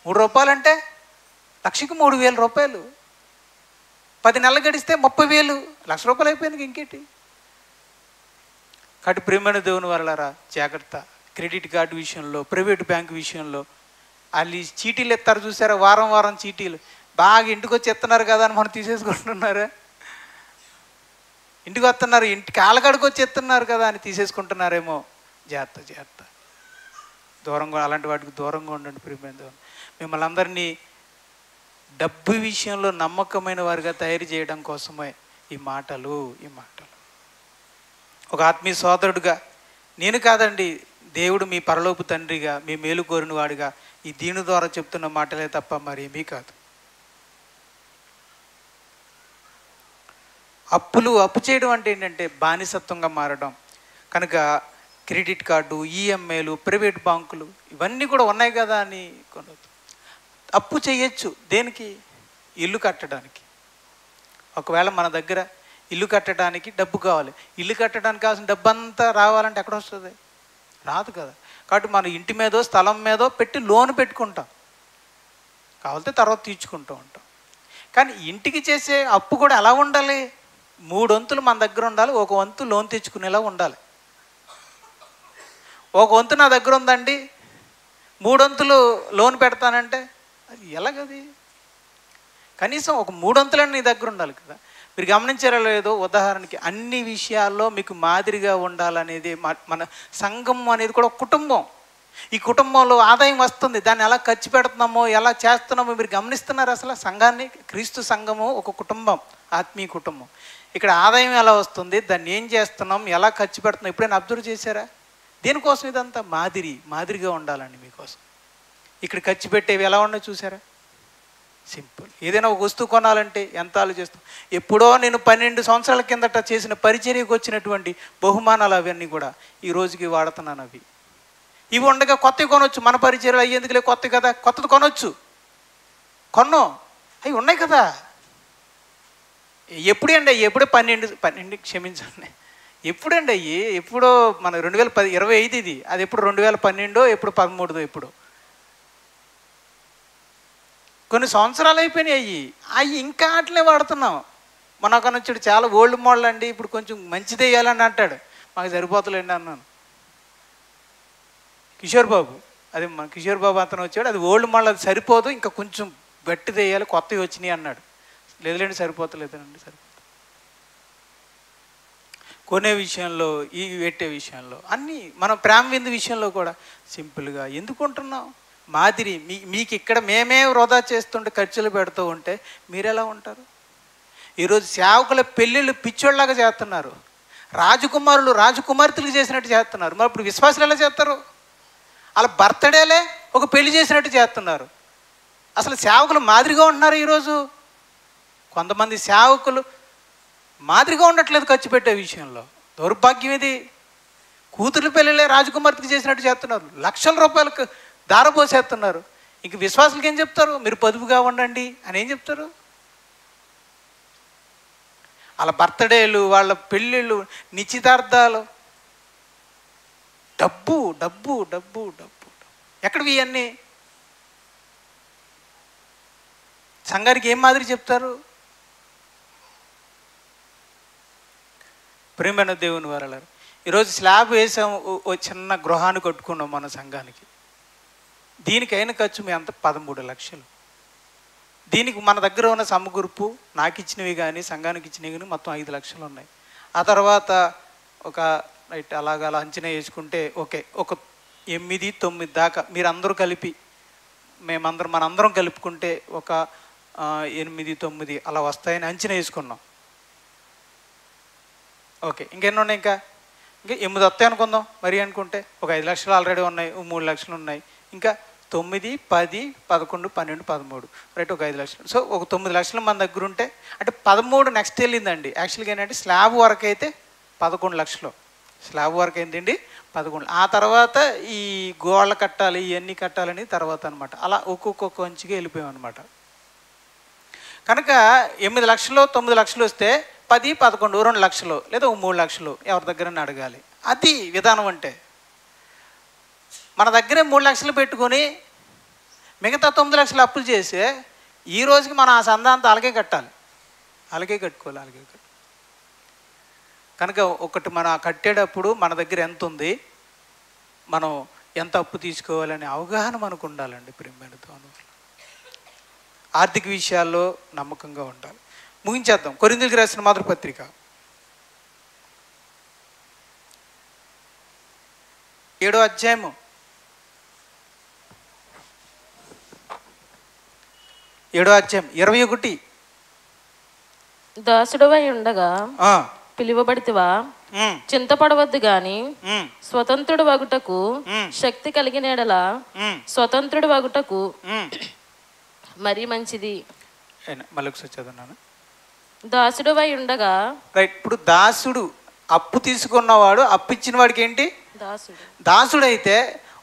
₹3 అంటే లక్షకి ₹3,000. 10 నెలలు గడిస్తే 30,000, ₹1,00,000 అయిపోయింది. ఇంకేంటి? కాబట్టి ప్రియమైన దేవుని వరలారా జాగ్రత్త. క్రెడిట్ కార్డు విషయంలో, ప్రైవేటు బ్యాంకు విషయంలో వాళ్ళు చీటీలు ఎత్తారు చూసారా, వారం చీటీలు బాగా ఇంటికి వచ్చి ఎత్తున్నారు కదా అని మనం తీసేసుకుంటున్నారా? ఇంటికి వస్తున్నారు, ఇంటికి కాళ్ళగడికి వచ్చి ఎత్తున్నారు కదా అని తీసేసుకుంటున్నారేమో. జాగ్రత్త దూరంగా, అలాంటి వాటికి దూరంగా ఉండండి ప్రియమైన. మిమ్మల్ని అందరినీ డబ్బు విషయంలో నమ్మకమైన వారిగా తయారు చేయడం కోసమే ఈ మాటలు. ఒక ఆత్మీయ సోదరుడుగా నేను కాదండి, దేవుడు మీ పరలోపు తండ్రిగా, మీ మేలు కోరిన వాడిగా ఈ దీని ద్వారా చెప్తున్న మాటలే తప్ప మరేమీ కాదు. అప్పు చేయడం అంటే ఏంటంటే బానిసత్వంగా మారడం. కనుక క్రెడిట్ కార్డు, ఈఎంఐలు, ప్రైవేట్ బ్యాంకులు ఇవన్నీ కూడా ఉన్నాయి కదా అని కొనవద్దు. అప్పు చేయొచ్చు. దేనికి? ఇల్లు కట్టడానికి. ఒకవేళ మన దగ్గర ఇల్లు కట్టడానికి డబ్బు కావాలి, ఇల్లు కట్టడానికి కావాల్సిన డబ్బు అంతా రావాలంటే ఎక్కడ వస్తుంది? రాదు కదా. కాబట్టి మనం ఇంటి మీదో స్థలం మీదో పెట్టి లోన్ పెట్టుకుంటాం, కావాలంటే తర్వాత తీర్చుకుంటూ ఉంటాం. కానీ ఇంటికి చేసే అప్పు కూడా ఎలా ఉండాలి? 3 వంతులు మన దగ్గర ఉండాలి, 1 వంతు లోన్ తెచ్చుకునేలా ఉండాలి. 1 వంతు నా దగ్గర ఉందండి, 3 వంతులు లోన్ పెడతానంటే అది ఎలాగది? కనీసం ఒక 3 వంతులని నీ దగ్గర ఉండాలి కదా. మీరు గమనించారో లేదో, ఉదాహరణకి అన్ని విషయాల్లో మీకు మాదిరిగా ఉండాలనేది మన సంఘం అనేది కూడా ఒక కుటుంబం. ఈ కుటుంబంలో ఆదాయం వస్తుంది, దాన్ని ఎలా ఖర్చు పెడుతున్నామో, ఎలా చేస్తున్నామో మీరు గమనిస్తున్నారు. అసలు సంఘాన్ని, క్రీస్తు సంఘము ఒక కుటుంబం, ఆత్మీయ కుటుంబం. ఇక్కడ ఆదాయం ఎలా వస్తుంది, దాన్ని ఏం చేస్తున్నాం, ఎలా ఖర్చు పెడుతున్నాం, ఎప్పుడైనా అబ్జర్వ్ చేశారా? దేనికోసం ఇదంతా? మాదిరిగా ఉండాలండి మీకోసం. ఇక్కడ ఖర్చు పెట్టేవి ఎలా ఉన్నాయో చూసారా? సింపుల్. ఏదైనా ఒక వస్తువు కొనాలంటే ఎంత ఆలోచిస్తాం. ఎప్పుడో నేను 12 సంవత్సరాల కిందట చేసిన పరిచర్యకు వచ్చినటువంటి బహుమానాలు అవన్నీ కూడా ఈ రోజుకి వాడుతున్నాను. ఇవి ఉండగా కొత్తవి కొనవచ్చు. మన పరిచర్యలు అయ్యేందుకులే, కొత్త కదా, కొత్తది కొనవచ్చు. అవి ఉన్నాయి కదా. ఎప్పుడో 12 క్షమించండి, ఎప్పుడండి అయ్యి? ఎప్పుడో మన 2025 ఇది, అది ఎప్పుడు 2012 ఎప్పుడు 13 ఎప్పుడు కొన్ని సంవత్సరాలు అయిపోయినాయి. అవి ఇంకా అట్లే వాడుతున్నాం. మన వచ్చాడు చాలా ఓల్డ్ మోడల్ అండి, ఇప్పుడు కొంచెం మంచిది వేయాలని అంటాడు. మాకు సరిపోతలేండి అన్నాను. కిషోర్ బాబు అతను వచ్చాడు, అది ఓల్డ్ మోడల్, అది సరిపోదు, ఇంకా కొంచెం గట్టిది వేయాలి, కొత్తవి వచ్చినాయి అన్నాడు. లేదులేండి సరిపోతలేదండి. కొనే విషయంలో, ఈ పెట్టే విషయంలో, అన్నీ మనం ప్రేమ విందు విషయంలో కూడా సింపుల్గా ఎందుకుంటున్నాం? మాదిరి. మీకు ఇక్కడ మేమే వృధా చేస్తుంటే, ఖర్చులు పెడుతూ ఉంటే మీరెలా ఉంటారు? ఈరోజు సేవకుల పెళ్ళిళ్ళు పిచ్చోళ్ళలాగా చేస్తున్నారు. రాజకుమారులు రాజకుమార్తెలకు చేసినట్టు చేస్తున్నారు. మరి ఇప్పుడు విశ్వాసులు ఎలా చేస్తారు? అలా బర్త్డేలే ఒక పెళ్లి చేసినట్టు చేస్తున్నారు. అసలు సేవకులు మాదిరిగా ఉంటున్నారు. ఈరోజు కొంతమంది సేవకులు మాదిరిగా ఉండట్లేదు ఖర్చు పెట్టే విషయంలో. దౌర్భాగ్యం ఇది. కూతురు పెళ్ళిలే రాజకుమార్తెకి చేసినట్టు చేస్తున్నారు, లక్షల రూపాయలకు దారపోసేస్తున్నారు. ఇంక విశ్వాసులకి ఏం చెప్తారు? మీరు పొదుపుగా ఉండండి అని ఏం చెప్తారు? వాళ్ళ బర్త్డేలు, వాళ్ళ పెళ్ళిళ్ళు, నిశ్చితార్థాలు, డబ్బు డబ్బు డబ్బు డబ్బు. ఎక్కడివి ఇవన్నీ? సంఘానికి ఏం మాదిరి చెప్తారు? ప్రియమైన దేవుని వారలారా, ఈరోజు స్లాబ్ వేసాము, ఓ చిన్న గృహాన్ని కట్టుకున్నాం మన సంఘానికి. దీనికైన ఖర్చు మీ అంత 13 లక్షలు. దీనికి మన దగ్గర ఉన్న సమకూర్పు, నాకు ఇచ్చినవి కానీ సంఘానికి ఇచ్చినవి కానీ మొత్తం 5 లక్షలు ఉన్నాయి. ఆ తర్వాత ఒక అలాగా అంచనా వేసుకుంటే ఓకే, ఒక 8-9 దాకా మీరందరూ కలిపి, మనందరం కలుపుకుంటే ఒక 8-9 అలా వస్తాయని అంచనా వేసుకున్నాం. ఓకే, ఇంకెన్ని ఉన్నాయి? ఇంకా 8 వస్తాయి అనుకుందాం. మరి అనుకుంటే ఒక 5 లక్షలు ఆల్రెడీ ఉన్నాయి, 3 లక్షలు ఉన్నాయి, ఇంకా 9, 10, 11, 12, 13 రైట్, ఒక 5 లక్షలు. సో ఒక 9 లక్షలు మన దగ్గర ఉంటే, అంటే 13 నెక్స్ట్ వెళ్ళిందండి. యాక్చువల్గా ఏంటంటే స్లాబ్ వరకు అయితే 11 లక్షలు, స్లాబ్ వరకు ఏంటండి 11. ఆ తర్వాత ఈ గోళ్ళ కట్టాలి, ఇవన్నీ కట్టాలని తర్వాత అనమాట. అలా ఒక్కొక్క అంచుగా వెళ్ళిపోయాం అనమాట. కనుక 8 లక్షలు 9 లక్షలు వస్తే 10, 11, 2 లక్షలు లేదా 3 లక్షలు ఎవరి దగ్గరని అడగాలి. అది విధానం. అంటే మన దగ్గరే 3 లక్షలు పెట్టుకొని మిగతా 9 లక్షలు అప్పులు చేస్తే ఈ రోజుకి మనం ఆ సందాంతా అలాగే కట్టాలి, అలాగే కట్టుకోవాలి. కనుక ఒకటి మనం కట్టేటప్పుడు మన దగ్గర ఎంత ఉంది, మనం ఎంత అప్పు తీసుకోవాలనే అవగాహన మనకు ఉండాలండి. ప్రియమైన దేవుని, ఆర్థిక విషయాల్లో నమ్మకంగా ఉండాలి. ముగించేద్దాం. కొరింథీయులకు రాసిన మొదటి పత్రిక 7వ అధ్యాయము 21. దాసుడవై ఉండగా పిలువబడితివా, చింతపడవద్దు గాని స్వతంత్రుడు వగుటకు శక్తి కలిగిన ఎడల స్వతంత్రుడు వగుటకు మరి మంచిది. మళ్ళీ ఒకసారి చదువున్నాను. దాసుడవై ఉండగా, రైట్. ఇప్పుడు దాసుడు, అప్పు తీసుకున్నవాడు, అప్పిచ్చిన వాడికి ఏంటి? దాసుడు. దాసుడైతే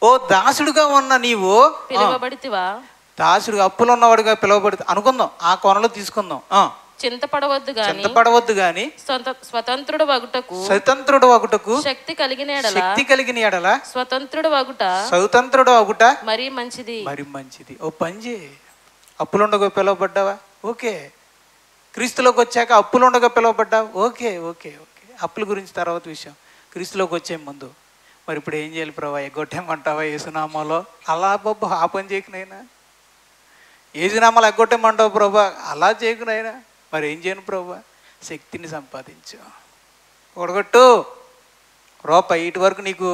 ఓ దాసుడుగా ఉన్న నీవు పిలువబడితివా, దాసుడు అప్పులు ఉన్నవాడుగా పిలువబడి అనుకుందాం, ఆ కొనలో తీసుకుందాం. చింతపడవద్దు గాని చింతపడవద్దు గాని స్వతంత్రుడు వగుటకు స్వతంత్రుడు వగుటకు శక్తి కలిగిన ఎడల స్వతంత్రుడు వగుట స్వతంత్రుడు వగుట మరీ మంచిది. మరి మంచిది. ఓ పని చేయి, అప్పులుండగా పిలువబడ్డావా? ఓకే. క్రీస్తులోకి వచ్చాక అప్పులుండగా పిలువబడ్డావా? Okay okay okay. అప్పుల గురించి తర్వాత విషయం. క్రీస్తులోకి వచ్చే ముందు మరి ఇప్పుడు ఏం చేయాలి ప్రభా? ఎగ్గొట్టేమంటావా యేసునామాలో? అలా బాబు ఆ పని చేయకునైనా. యేసునామాలు ఎగ్గొట్టేమంటావు ప్రభా? అలా చేయకునైనా. మరి ఏం చేయను ప్రభా? శక్తిని సంపాదించు, ఒడగొట్టు రూపాయి. ఇటు వరకు నీకు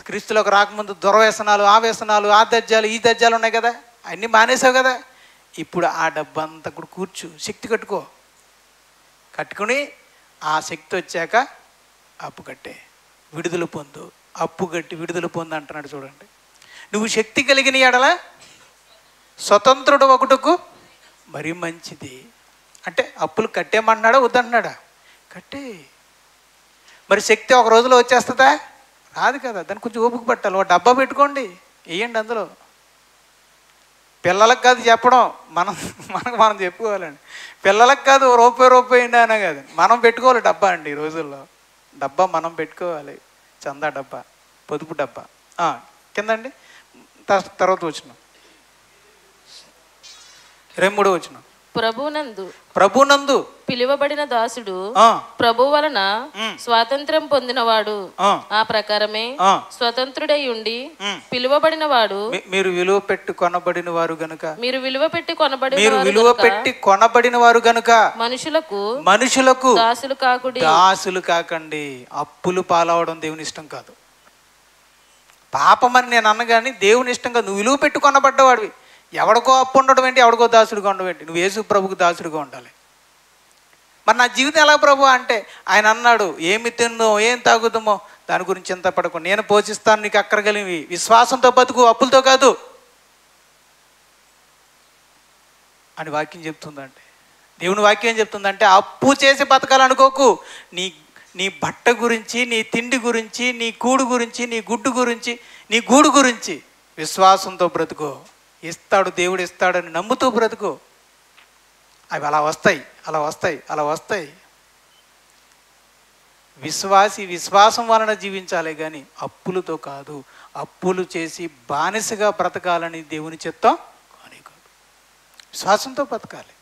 క్రీస్తులోకి రాకముందు దుర్వ్యసనాలు, ఆ వ్యసనాలు, ఆ దజ్జాలు, ఈ దజ్జాలు ఉన్నాయి కదా, అన్నీ మానేసావు కదా. ఇప్పుడు ఆ డబ్బంతా కూడా కూర్చు, శక్తి కట్టుకుని ఆ శక్తి వచ్చాక అప్పు కట్టే, విడుదల పొందు. అప్పు కట్టి విడుదల పొందు అంటున్నాడు చూడండి. నువ్వు శక్తి కలిగిన ఎడల స్వతంత్రుడు ఒకటుకు మరీ మంచిది. అంటే అప్పులు కట్టేమంటున్నాడా వద్దంటున్నాడా? కట్టే. మరి శక్తి ఒక రోజులో వచ్చేస్తుందా? రాదు కదా. దాన్ని కొంచెం ఓపిక పట్టాలి. ఒక డబ్బా పెట్టుకోండి, వేయండి అందులో. పిల్లలకు కాదు చెప్పడం, మనం చెప్పుకోవాలండి. పిల్లలకు కాదు రూపాయి అయినా కాదు, మనం పెట్టుకోవాలి డబ్బా అండి. ఈ రోజుల్లో డబ్బా మనం పెట్టుకోవాలి. చందా డబ్బా, పొదుపు డబ్బా. కిందండి తర్వాత వచ్చిన 23వ వచనం. ప్రభునందు పిలువబడిన దాసుడు ప్రభు వలన స్వాతంత్రం పొందినవాడు, ఆ ప్రకారమే స్వతంత్రుడై ఉండి పిలువబడిన వాడు. మీరు విలువ పెట్టి కొనబడిన వారు గనుక, మీరు విలువ పెట్టి కొనబడిన వారు గనుక మనుషులకు దాసులు కాకండి. అప్పులు పాలవడం దేవుని ఇష్టం కాదు. పాపమని నేను అన్నగాని దేవుని ఇష్టం కాదు. నువ్వు విలువ పెట్టి కొనబడ్డవాడివి. ఎవడికో అప్పు ఉండడం ఏంటి, ఎవడికో దాసుడిగా ఉండడం ఏంటి? నువ్వు యేసు ప్రభుకు దాసుడిగా ఉండాలి. మరి నా జీవితం ఎలా ప్రభు అంటే, ఆయన అన్నాడు, ఏమి తిన్నో ఏం తాగుతామో దాని గురించి ఎంత పడకు, నేను పోషిస్తాను, నీకు అక్కరగలివి. విశ్వాసంతో బతుకు, అప్పులతో కాదు అని వాక్యం చెప్తుందంటే. దేవుని వాక్యం ఏం చెప్తుందంటే, అప్పు చేసి బతకాలనుకోకు. నీ బట్ట గురించి, నీ తిండి గురించి, నీ కూడు గురించి, నీ గుడ్డు గురించి, నీ గూడు గురించి విశ్వాసంతో బ్రతుకో. ఇస్తాడు దేవుడు, ఇస్తాడని నమ్ముతూ బ్రతుకు. అవి అలా వస్తాయి. విశ్వాసం వలన జీవించాలి కానీ అప్పులతో కాదు. అప్పులు చేసి బానిసగా బ్రతకాలని దేవుని చిత్తం కానీ కాదు. విశ్వాసంతో బ్రతకాలి.